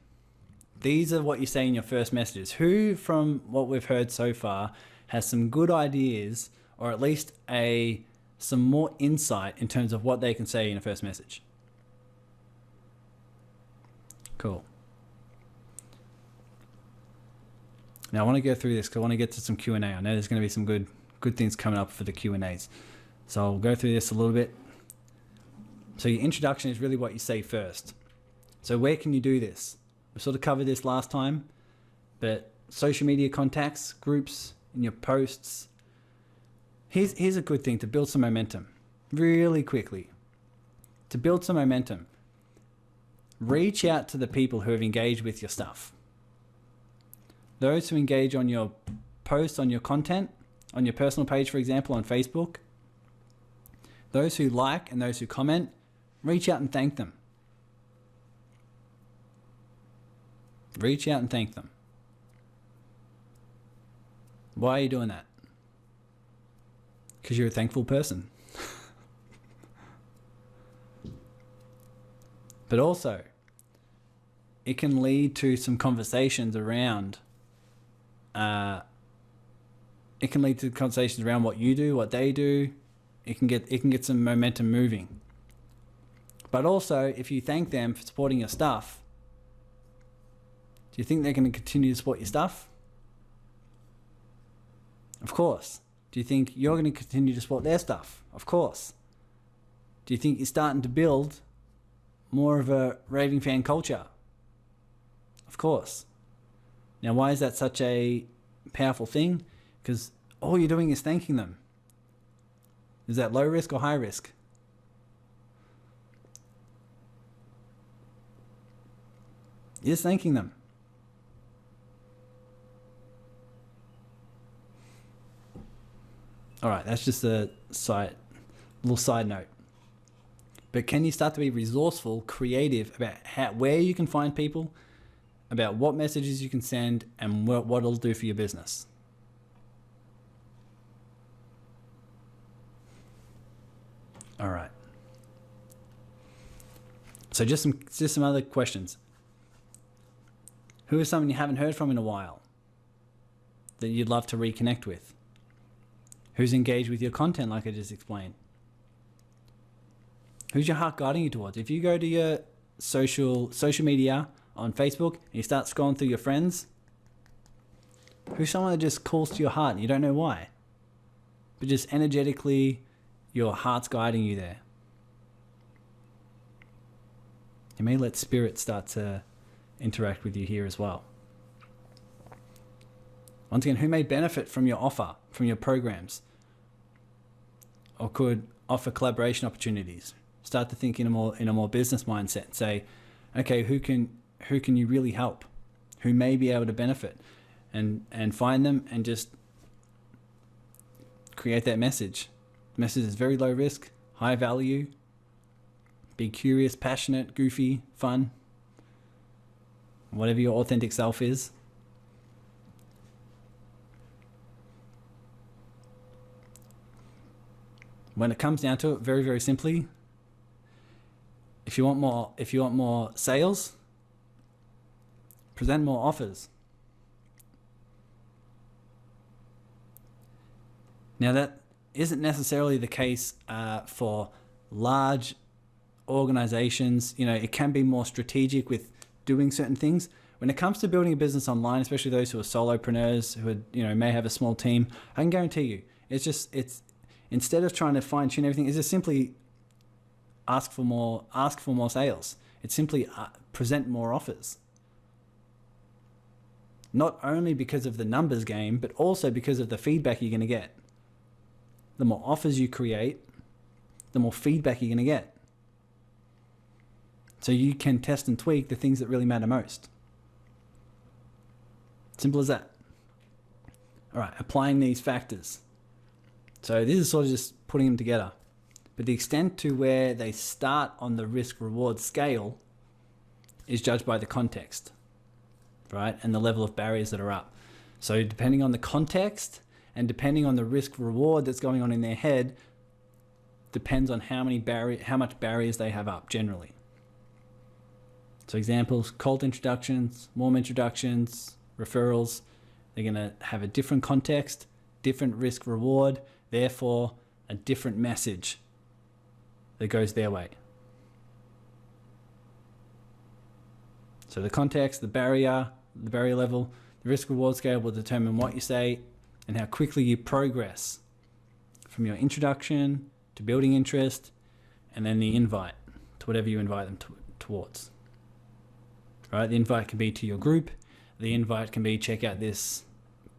These are what you say in your first messages. Who, from what we've heard so far, has some good ideas, or at least some more insight in terms of what they can say in a first message? Cool. Now I want to go through this because I want to get to some Q&A. I know there's going to be some good things coming up for the Q&As. So I'll go through this a little bit. So your introduction is really what you say first. So where can you do this? We sort of covered this last time, but social media contacts, groups, in your posts. Here's a good thing to build some momentum really quickly. To build some momentum, reach out to the people who have engaged with your stuff. Those who engage on your posts, on your content, on your personal page, for example, on Facebook. Those who like and those who comment, reach out and thank them. Reach out and thank them. Why are you doing that? Because you're a thankful person. But also, it can lead to some conversations around what you do, what they do. It can get some momentum moving. But also, if you thank them for supporting your stuff, do you think they're going to continue to support your stuff? Of course. Do you think you're going to continue to support their stuff? Of course. Do you think you're starting to build more of a raving fan culture? Of course. Now, why is that such a powerful thing? Because all you're doing is thanking them. Is that low risk or high risk? You're just thanking them. All right, that's just a little side note. But can you start to be resourceful, creative about where you can find people, about what messages you can send, and what it'll do for your business? All right. So just some other questions. Who is someone you haven't heard from in a while that you'd love to reconnect with? Who's engaged with your content like I just explained? Who's your heart guiding you towards? If you go to your social media on Facebook and you start scrolling through your friends, who's someone that just calls to your heart and you don't know why? But just energetically, your heart's guiding you there. You may let spirit start to interact with you here as well. Once again, who may benefit from your offer, from your programs, or could offer collaboration opportunities? Start to think in a more business mindset. Say, okay, who can you really help? Who may be able to benefit, and find them and just create that message. The message is very low risk, high value. Be curious, passionate, goofy, fun. Whatever your authentic self is. When it comes down to it, very, very simply, if you want more sales, present more offers. Now that isn't necessarily the case for large organizations. It can be more strategic with doing certain things. When it comes to building a business online, especially those who are solopreneurs who may have a small team, I can guarantee you, it's instead of trying to fine tune everything, it's just simply ask for more sales. It's simply present more offers. Not only because of the numbers game, but also because of the feedback you're going to get. The more offers you create, the more feedback you're going to get. So you can test and tweak the things that really matter most. Simple as that. All right, applying these factors. So this is sort of just putting them together. But the extent to where they start on the risk-reward scale is judged by the context, right? And the level of barriers that are up. So depending on the context and depending on the risk-reward that's going on in their head, depends on how much barriers they have up generally. So examples, cold introductions, warm introductions, referrals, they're going to have a different context, different risk reward, therefore a different message that goes their way. So the context, the barrier level, the risk reward scale will determine what you say and how quickly you progress from your introduction to building interest and then the invite to whatever you invite them towards. Right? The invite can be to your group. The invite can be check out this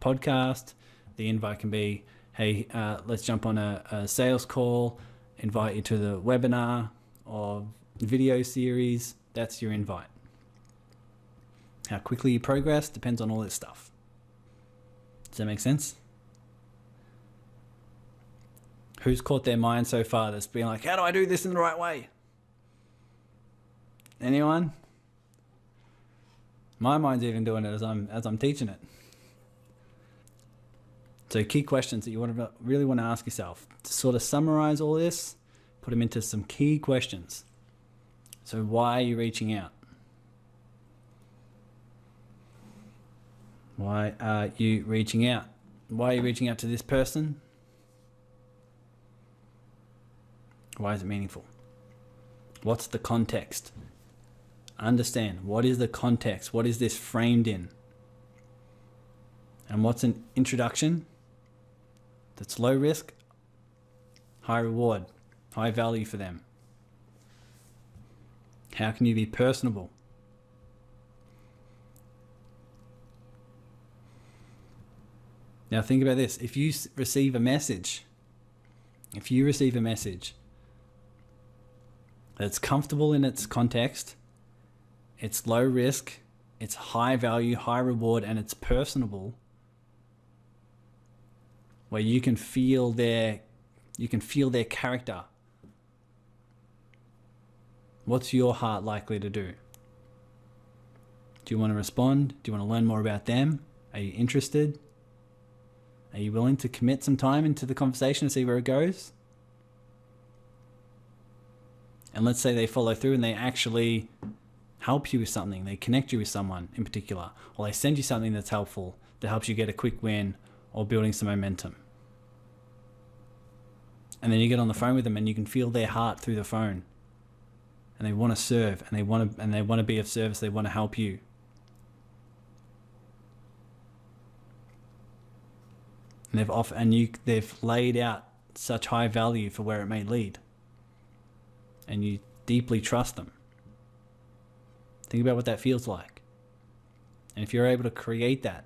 podcast. The invite can be, hey, let's jump on a sales call, invite you to the webinar or video series. That's your invite. How quickly you progress depends on all this stuff. Does that make sense? Who's caught their mind so far that's been like, how do I do this in the right way? Anyone? My mind's even doing it as I'm teaching it. So key questions that you really want to ask yourself. To sort of summarize all this, put them into some key questions. So why are you reaching out? Why are you reaching out? Why are you reaching out to this person? Why is it meaningful? What's the context? Understand, what is the context? What is this framed in? And what's an introduction that's low risk, high reward, high value for them? How can you be personable? Now think about this. If you receive a message that's comfortable in its context, it's low risk, it's high value, high reward, and it's personable, where you can feel their character, What's your heart likely to do? Do you want to respond? Do you want to learn more about them? Are you interested? Are you willing to commit some time into the conversation and see where it goes? And let's say they follow through and they actually help you with something. They connect you with someone in particular, or they send you something that's helpful, that helps you get a quick win or building some momentum. And then you get on the phone with them and you can feel their heart through the phone. And they want to serve, and they want to be of service. They want to help you. And they've laid out such high value for where it may lead. And you deeply trust them. Think about what that feels like. And if you're able to create that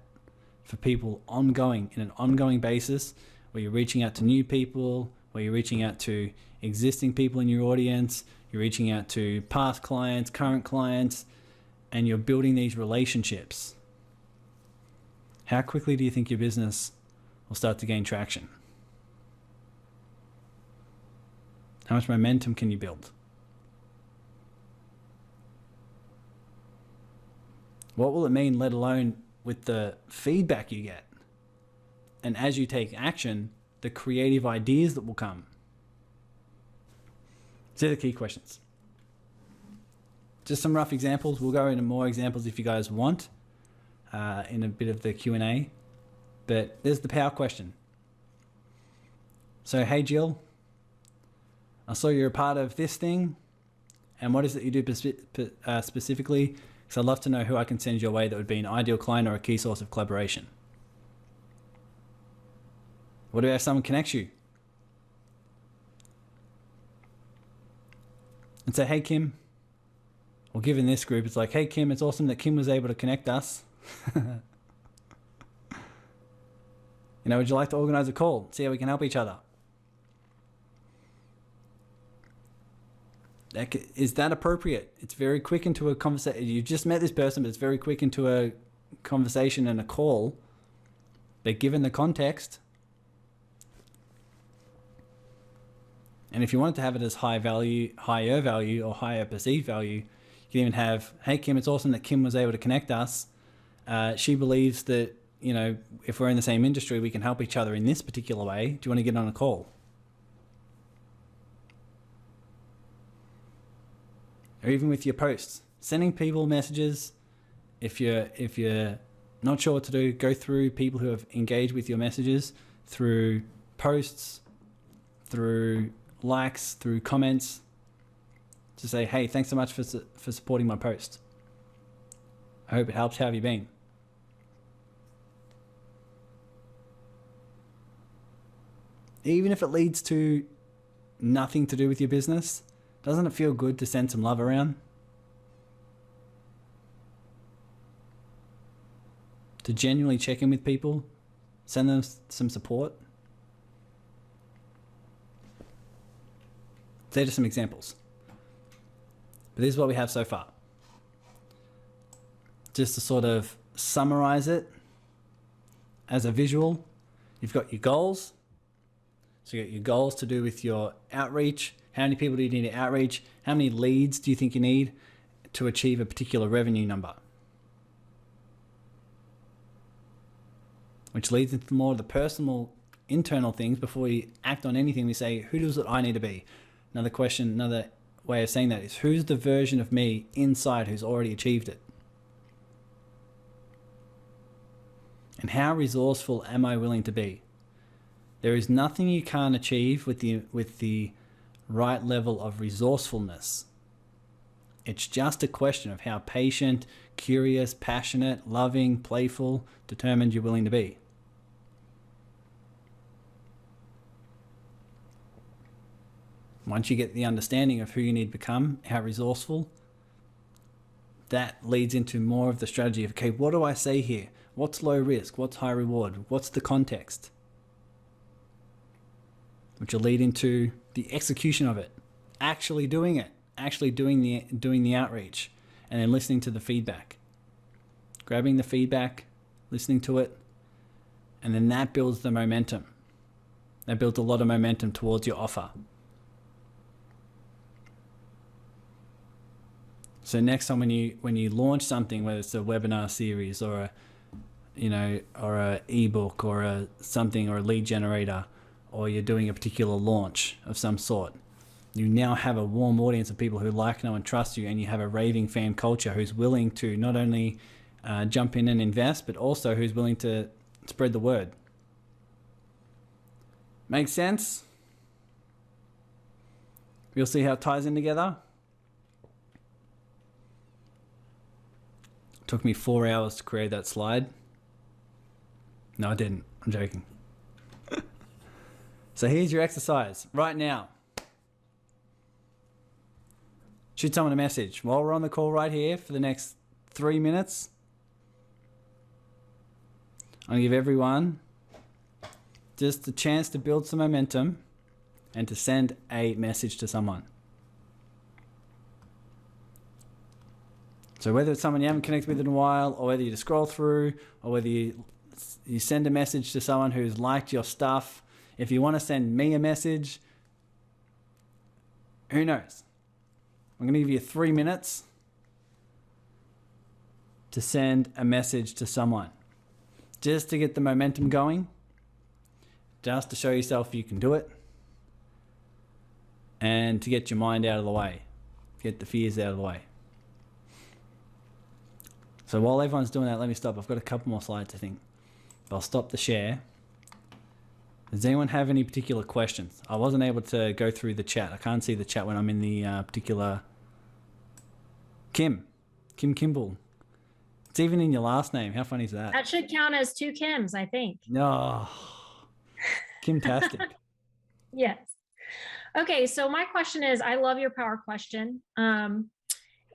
for people in an ongoing basis, where you're reaching out to new people, where you're reaching out to existing people in your audience, you're reaching out to past clients, current clients, and you're building these relationships, how quickly do you think your business will start to gain traction? How much momentum can you build? What will it mean, let alone with the feedback you get? And as you take action, the creative ideas that will come. These are the key questions. Just some rough examples. We'll go into more examples if you guys want in a bit of the Q&A. But there's the power question. So, hey Jill, I saw you're a part of this thing. And what is it you do specifically? Because I'd love to know who I can send your way that would be an ideal client or a key source of collaboration. What about if someone connects you? And say, hey Kim, or given this group, it's like, hey Kim, it's awesome that Kim was able to connect us. Would you like to organize a call? See how we can help each other. Is that appropriate? It's very quick into a conversation. You've just met this person, but it's very quick into a conversation and a call. But given the context, and if you wanted to have it as higher value, or higher perceived value, you can even have, hey Kim, it's awesome that Kim was able to connect us. She believes that, if we're in the same industry, we can help each other in this particular way. Do you want to get on a call? Or even with your posts, sending people messages. If you're not sure what to do, go through people who have engaged with your messages through posts, through likes, through comments, to say, hey, thanks so much for supporting my post. I hope it helps. How have you been? Even if it leads to nothing to do with your business, doesn't it feel good to send some love around? To genuinely check in with people, send them some support. They're just some examples. But this is what we have so far. Just to sort of summarize it as a visual, you've got your goals. So you got your goals to do with your outreach. How many people do you need to outreach? How many leads do you think you need to achieve a particular revenue number? Which leads into more of the personal, internal things. Before we act on anything, we say, who does it I need to be? Another way of saying that is, who's the version of me inside who's already achieved it? And how resourceful am I willing to be? There is nothing you can't achieve with the right level of resourcefulness. It's just a question of how patient, curious, passionate, loving, playful, determined you're willing to be. Once you get the understanding of who you need to become, how resourceful, that leads into more of the strategy of, okay, what do I say here? What's low risk? What's high reward? What's the context? Which will lead into the execution of it, actually doing it, actually doing the outreach, and then listening to the feedback. Grabbing the feedback, listening to it, and then that builds the momentum. That builds a lot of momentum towards your offer. So next time when you launch something, whether it's a webinar series or a ebook or a something or a lead generator, or you're doing a particular launch of some sort, you now have a warm audience of people who like, know, and trust you, and you have a raving fan culture who's willing to not only jump in and invest, but also who's willing to spread the word. Make sense? You'll see how it ties in together. Took me 4 hours to create that slide. No, I didn't. I'm joking. So here's your exercise right now. Shoot someone a message while we're on the call right here for the next 3 minutes. I'm going to give everyone just a chance to build some momentum and to send a message to someone. So whether it's someone you haven't connected with in a while, or whether you just scroll through, or whether you send a message to someone who's liked your stuff, if you want to send me a message, who knows? I'm going to give you 3 minutes to send a message to someone, just to get the momentum going, just to show yourself you can do it, and to get your mind out of the way, get the fears out of the way. So while everyone's doing that, let me stop. I've got a couple more slides, I think. I'll stop the share. Does anyone have any particular questions? I wasn't able to go through the chat. I can't see the chat when I'm in the particular... Kim Kimball. It's even in your last name. How funny is that? That should count as 2 Kims, I think. No. Kimtastic. Yes. Okay, so my question is, I love your power question. And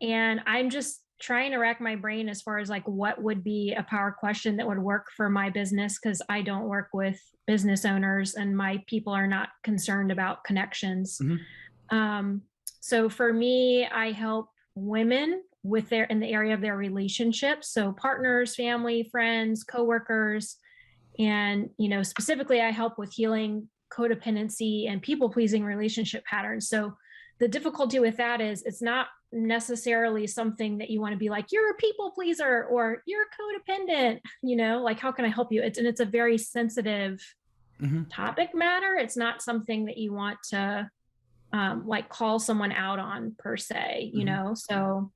I'm just trying to rack my brain as far as like what would be a power question that would work for my business, because I don't work with business owners and my people are not concerned about connections. Mm-hmm. So for me, I help women with in the area of their relationships. So partners, family, friends, coworkers, and, specifically I help with healing codependency and people-pleasing relationship patterns. So the difficulty with that is it's not necessarily something that you want to be like, you're a people pleaser or you're codependent, like, how can I help you? It's a very sensitive topic matter. It's not something that you want to like call someone out on per se, so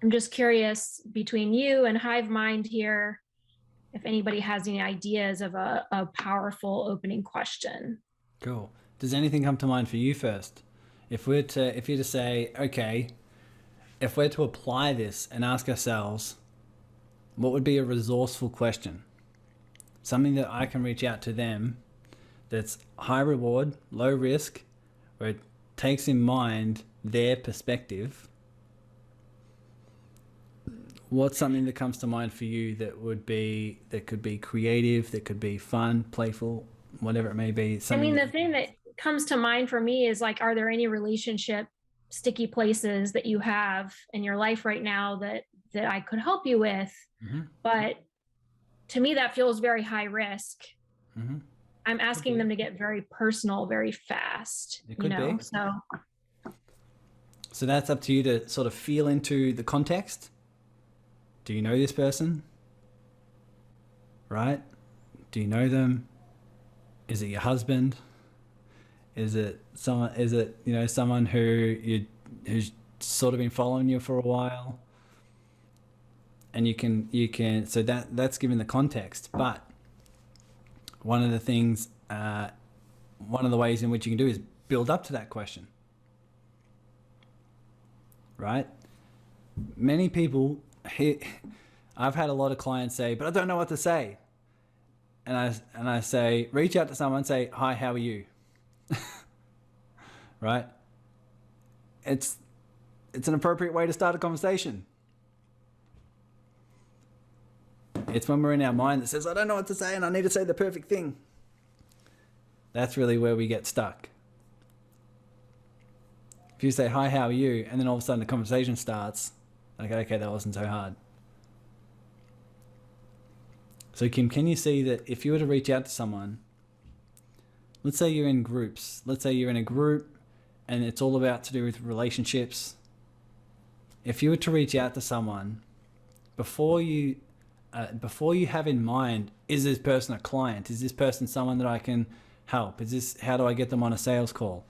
I'm just curious between you and Hive Mind here, if anybody has any ideas of a powerful opening question. Cool. Does anything come to mind for you first? If you're to say, okay, if we're to apply this and ask ourselves, what would be a resourceful question? Something that I can reach out to them that's high reward, low risk, where it takes in mind their perspective. What's something that comes to mind for you that could be creative, that could be fun, playful, whatever it may be? The thing that comes to mind for me is like, are there any relationship sticky places that you have in your life right now that I could help you with? Mm-hmm. But to me, that feels very high risk. Mm-hmm. I'm asking them to get very personal, very fast. It could be. So that's up to you to sort of feel into the context. Do you know this person? Right? Do you know them? Is it your husband? Is it someone? Is it someone who's sort of been following you for a while? And you can. So that's given the context. But one of the things, one of the ways in which you can do is build up to that question. Right? Many people. I've had a lot of clients say, but I don't know what to say. And I say, reach out to someone and say, hi, how are you? Right? It's an appropriate way to start a conversation. It's when we're in our mind that says, I don't know what to say and I need to say the perfect thing. That's really where we get stuck. If you say, hi, how are you? And then all of a sudden the conversation starts. Okay, that wasn't so hard. So Kim, can you see that if you were to reach out to someone, let's say you're in groups, let's say you're in a group and it's all about to do with relationships, if you were to reach out to someone before you have in mind, is this person a client? Is this person someone that I can help? How do I get them on a sales call?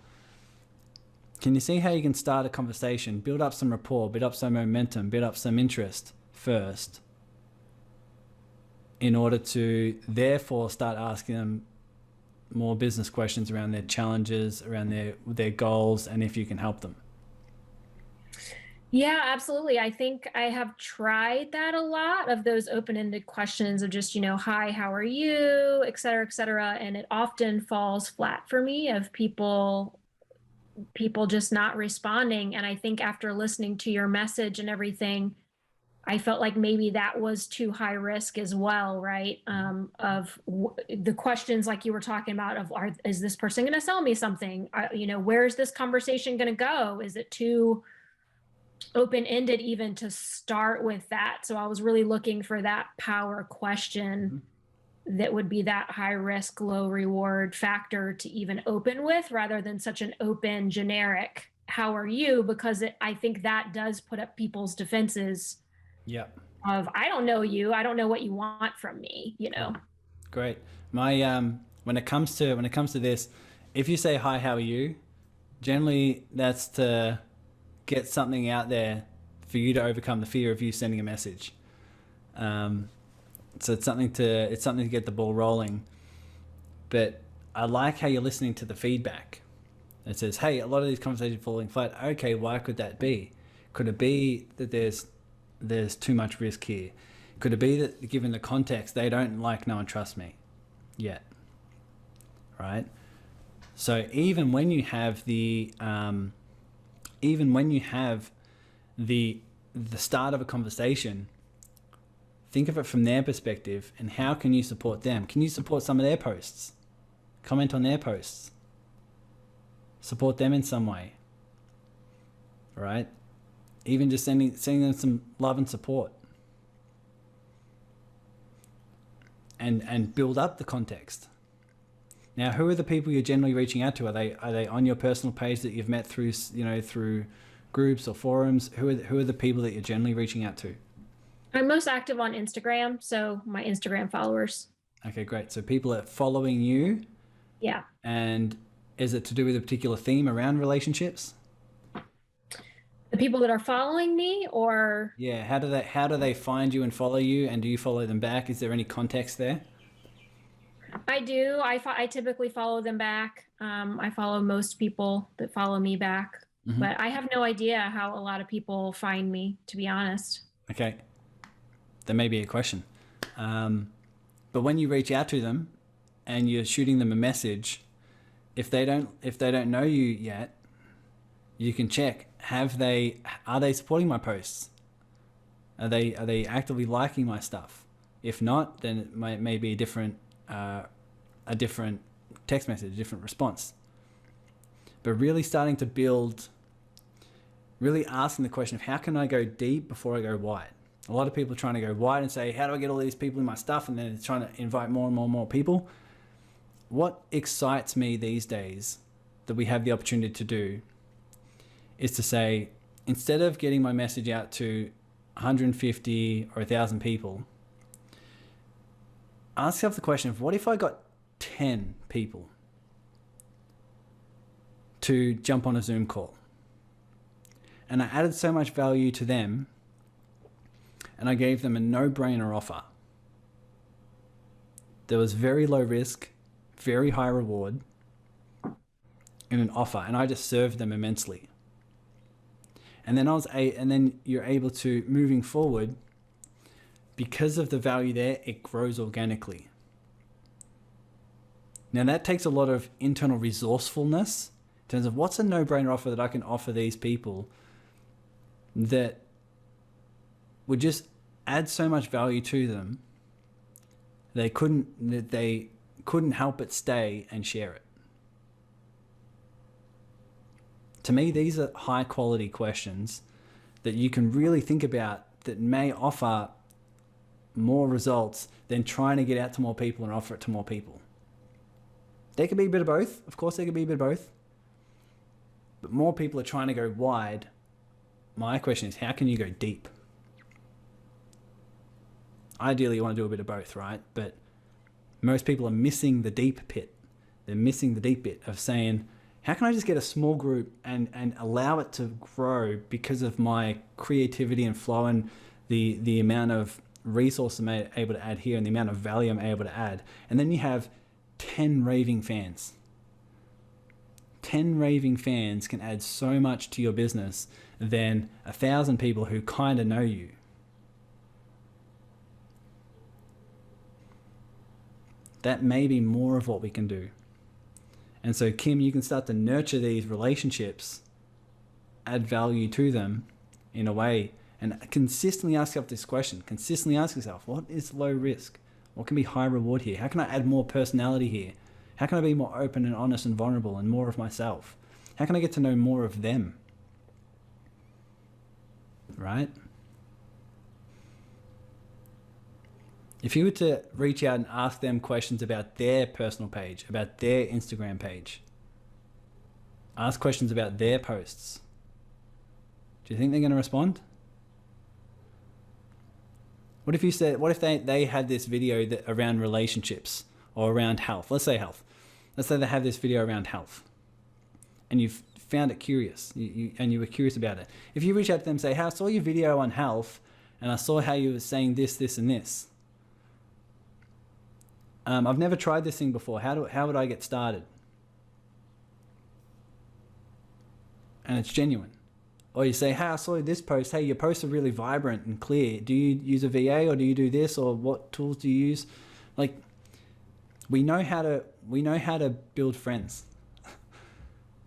Can you see how you can start a conversation, build up some rapport, build up some momentum, build up some interest first, in order to therefore start asking them more business questions around their challenges, around their goals, and if you can help them? Yeah, absolutely. I think I have tried that a lot, of those open-ended questions of just, hi, how are you, et cetera, et cetera. And it often falls flat for me, of people just not responding. And I think after listening to your message and everything, I felt like maybe that was too high risk as well, right? The questions like you were talking about is this person going to sell me something? Where's this conversation going to go? Is it too open-ended even to start with that? So I was really looking for that power question that would be that high risk, low reward factor to even open with, rather than such an open, generic, how are you? Because I think that does put up people's defenses. Yep. Of, I don't know you. I don't know what you want from me, Great. My when it comes to this, if you say hi, how are you, generally that's to get something out there for you to overcome the fear of you sending a message. So it's something to get the ball rolling. But I like how you're listening to the feedback. It says, hey, a lot of these conversations are falling flat. Okay, why could that be? Could it be that there's too much risk here? Could it be that, given the context, they don't like, know, and trust me yet? Right? So even when you have the start of a conversation, think of it from their perspective, and how can you support them? Can you support some of their posts? Comment on their posts. Support them in some way. Right? Even just sending them some love and support. And build up the context. Now, who are the people you're generally reaching out to? Are they on your personal page that you've met through groups or forums? Who are the people that you're generally reaching out to? I'm most active on Instagram, so my Instagram followers. Okay, great. So people are following you. Yeah. And is it to do with a particular theme around relationships? The people that are following me, or yeah, how do they find you and follow you, and do you follow them back? Is there any context there? I do. I typically follow them back. I follow most people that follow me back, but I have no idea how a lot of people find me, to be honest. Okay, there may be a question, but when you reach out to them and you're shooting them a message, if they don't know you yet, you can check. Are they supporting my posts? Are they actively liking my stuff? If not, then it may be a different text message, a different response. But really starting to build, really asking the question of, how can I go deep before I go wide? A lot of people are trying to go wide and say, how do I get all these people in my stuff? And then it's trying to invite more and more and more people. What excites me these days that we have the opportunity to do is to say, instead of getting my message out to 150 or 1,000 people, ask yourself the question of, what if I got 10 people to jump on a Zoom call? And I added so much value to them, and I gave them a no-brainer offer. There was very low risk, very high reward in an offer, and I just served them immensely. And then you're able to, moving forward, because of the value there, it grows organically. Now that takes a lot of internal resourcefulness in terms of, what's a no-brainer offer that I can offer these people that would just add so much value to them, they couldn't help but stay and share it. To me, these are high quality questions that you can really think about, that may offer more results than trying to get out to more people and offer it to more people. There could be a bit of both. Of course, there could be a bit of both. But more people are trying to go wide my question is, how can you go deep? Ideally, you want to do a bit of both, right? But most people are missing the deep pit. They're missing the deep bit of saying, how can I just get a small group and allow it to grow because of my creativity and flow and the amount of resources I'm able to add here and the amount of value I'm able to add. And then you have 10 raving fans. 10 raving fans can add so much to your business than 1,000 people who kind of know you. That may be more of what we can do. And so, Kim, you can start to nurture these relationships, add value to them in a way, and consistently ask yourself this question. Consistently ask yourself, what is low risk? What can be high reward here? How can I add more personality here? How can I be more open and honest and vulnerable and more of myself? How can I get to know more of them? Right? If you were to reach out and ask them questions about their personal page, about their Instagram page, ask questions about their posts, do you think they're going to respond? What if you said, what if they had this video around relationships or around health? Let's say health. Let's say they have this video around health and you've found it curious and you were curious about it. If you reach out to them and say, hey, I saw your video on health and I saw how you were saying this, this, and this. I've never tried this thing before. How would I get started? And it's genuine. Or you say, hey, I saw this post. Hey, your posts are really vibrant and clear. Do you use a VA or do you do this, or what tools do you use? Like, we know how to build friends.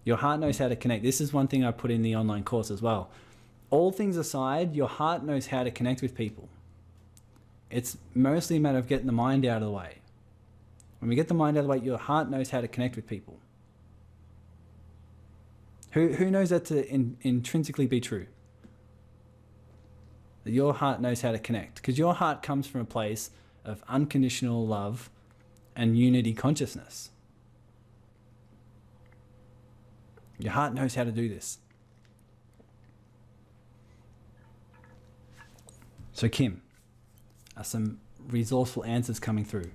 Your heart knows how to connect. This is one thing I put in the online course as well. All things aside, your heart knows how to connect with people. It's mostly a matter of getting the mind out of the way. When we get the mind out of the way, your heart knows how to connect with people. Who knows that to intrinsically be true? That your heart knows how to connect. Because your heart comes from a place of unconditional love and unity consciousness. Your heart knows how to do this. So Kim, are some resourceful answers coming through?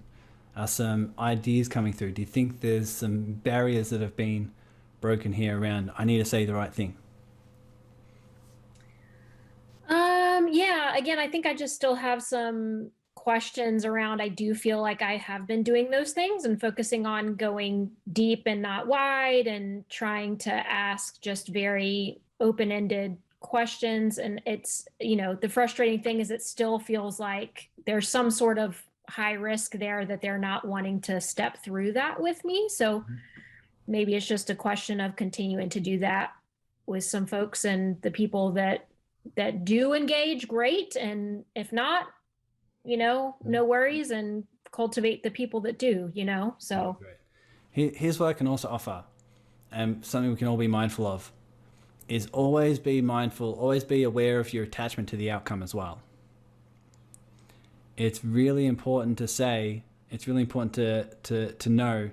Are some ideas coming through? Do you think there's some barriers that have been broken here around, I need to say the right thing? Yeah, again, I think I just still have some questions around, I do feel like I have been doing those things and focusing on going deep and not wide and trying to ask just very open-ended questions. And it's, the frustrating thing is it still feels like there's some sort of high risk there that they're not wanting to step through that with me. So maybe it's just a question of continuing to do that with some folks, and the people that do engage, great. And if not, no worries, and cultivate the people that do, so. Here's what I can also offer, and something we can all be mindful of, is always be mindful, always be aware of your attachment to the outcome as well. It's really important to say, it's really important to know,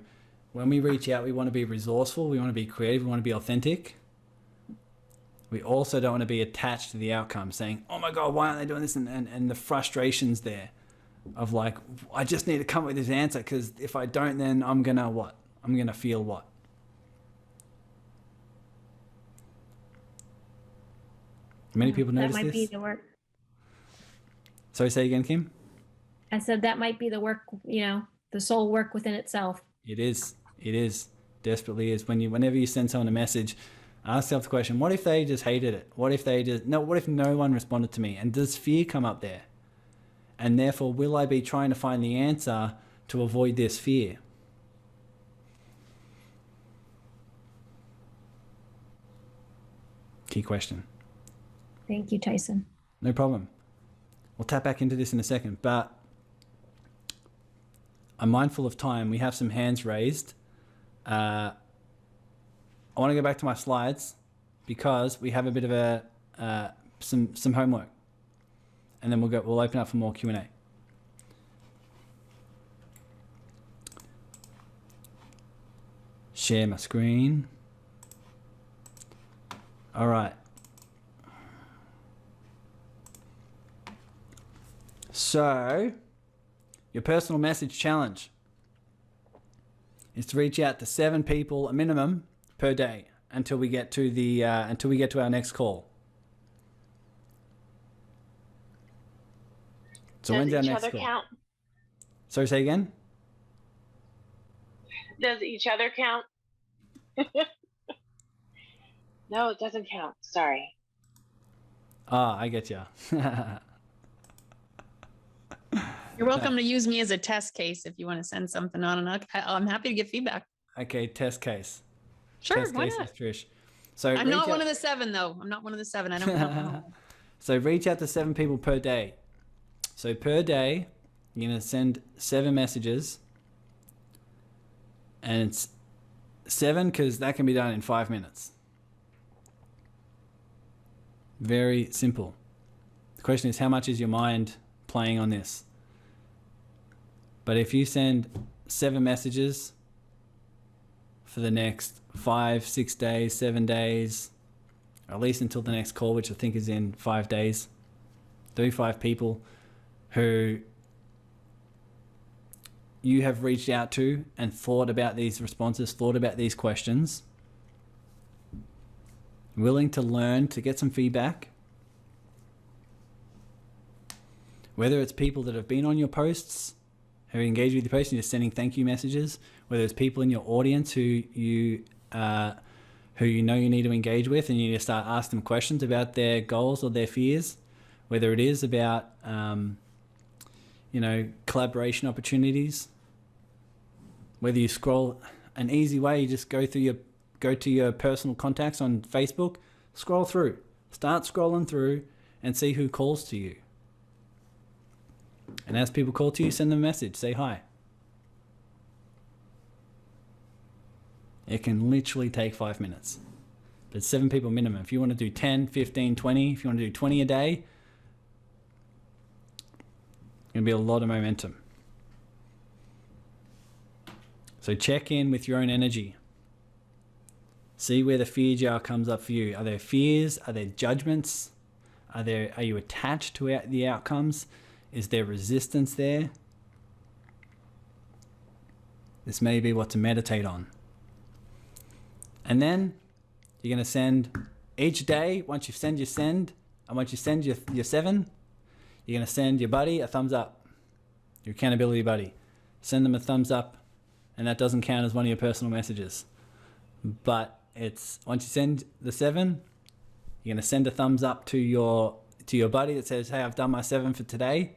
when we reach out, we want to be resourceful, we want to be creative, we want to be authentic. We also don't want to be attached to the outcome, saying, oh my God, why aren't they doing this? And the frustrations there of like, I just need to come up with this answer, because if I don't, then I'm going to what? I'm going to feel what? Many people notice this. That might be the work. Sorry, say again, Kim? I said that might be the work, the soul work within itself. It is. It is. Desperately is. Whenever you send someone a message, ask yourself the question, what if they just hated it? What if no one responded to me? And does fear come up there? And therefore, will I be trying to find the answer to avoid this fear? Key question. Thank you, Tyson. No problem. We'll tap back into this in a second, but I'm mindful of time. We have some hands raised. I want to go back to my slides because we have a bit of some homework, and then we'll open up for more Q&A. Share my screen. All right. So, your personal message challenge is to reach out to 7 people a minimum per day until we get to the our next call. So Does when's our each next other call? count? Sorry, say again? Does each other count? No, it doesn't count. Sorry. Ah, I get ya. You're welcome to use me as a test case if you want to send something on, and I'm happy to get feedback. Okay, test case. Sure, Test why case not? with Trish. So I'm not reach one out- of the 7 though. I'm not one of the 7. I don't know. So reach out to 7 people per day. So per day, you're going to send 7 messages. And it's 7 because that can be done in 5 minutes. Very simple. The question is, how much is your mind playing on this? But if you send 7 messages for the next 5, 6 days, 7 days, or at least until the next call, which I think is in 5 days, 35 people who you have reached out to and thought about these responses, thought about these questions, willing to learn, to get some feedback, whether it's people that have been on your posts, who engage with your posts and you're sending thank you messages, whether it's people in your audience who you know you need to engage with and you need to start asking them questions about their goals or their fears, whether it is about collaboration opportunities, whether you scroll an easy way, you just go to your personal contacts on Facebook, start scrolling through and see who calls to you. And as people call to you, send them a message, say hi. It can literally take 5 minutes. But it's 7 people minimum. If you want to do 10, 15, 20, if you want to do 20 a day, it's going to be a lot of momentum. So check in with your own energy. See where the fear jar comes up for you. Are there fears? Are there judgments? Are you attached to the outcomes? Is there resistance there? This may be what to meditate on. And then you're going to send each day, once you send your send, and once you send your 7, you're going to send your buddy a thumbs up, your accountability buddy. Send them a thumbs up, and that doesn't count as one of your personal messages. But it's once you send the 7, you're going to send a thumbs up to your buddy that says, hey, I've done my 7 for today.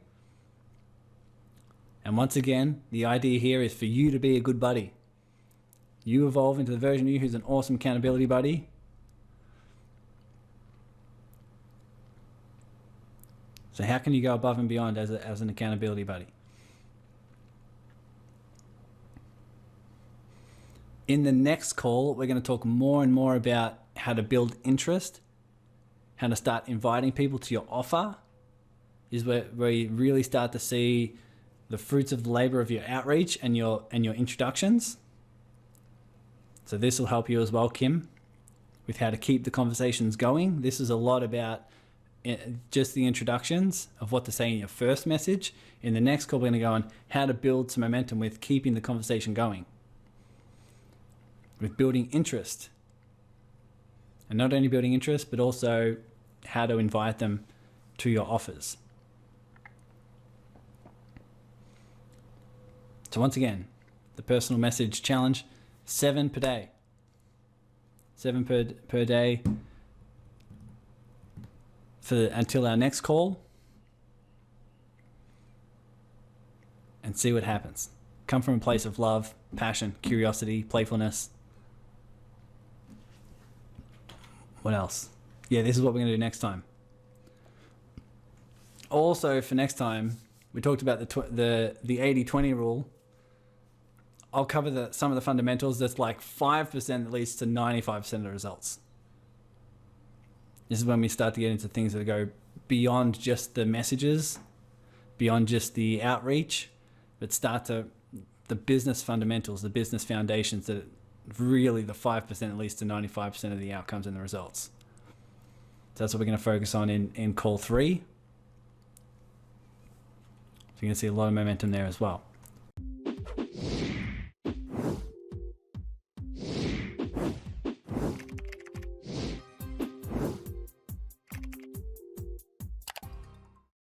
And once again, the idea here is for you to be a good buddy. You evolve into the version of you who's an awesome accountability buddy. So how can you go above and beyond as an accountability buddy? In the next call, we're going to talk more and more about how to build interest, how to start inviting people to your offer, is where you really start to see the fruits of the labor of your outreach and your introductions. So this will help you as well, Kim, with how to keep the conversations going. This is a lot about just the introductions of what to say in your first message. In the next call, we're going to go on how to build some momentum with keeping the conversation going, with building interest. And not only building interest, but also how to invite them to your offers. So once again, the personal message challenge, 7 per day. 7 per day until our next call. And see what happens. Come from a place of love, passion, curiosity, playfulness. What else? Yeah, this is what we're going to do next time. Also, for next time, we talked about the 80-20 rule. I'll cover some of the fundamentals. That's like 5% that leads to 95% of the results. This is when we start to get into things that go beyond just the messages, beyond just the outreach, but start to the business fundamentals, the business foundations that really the 5% that leads to 95% of the outcomes and the results. So that's what we're going to focus on in call 3. you're going to see a lot of momentum there as well.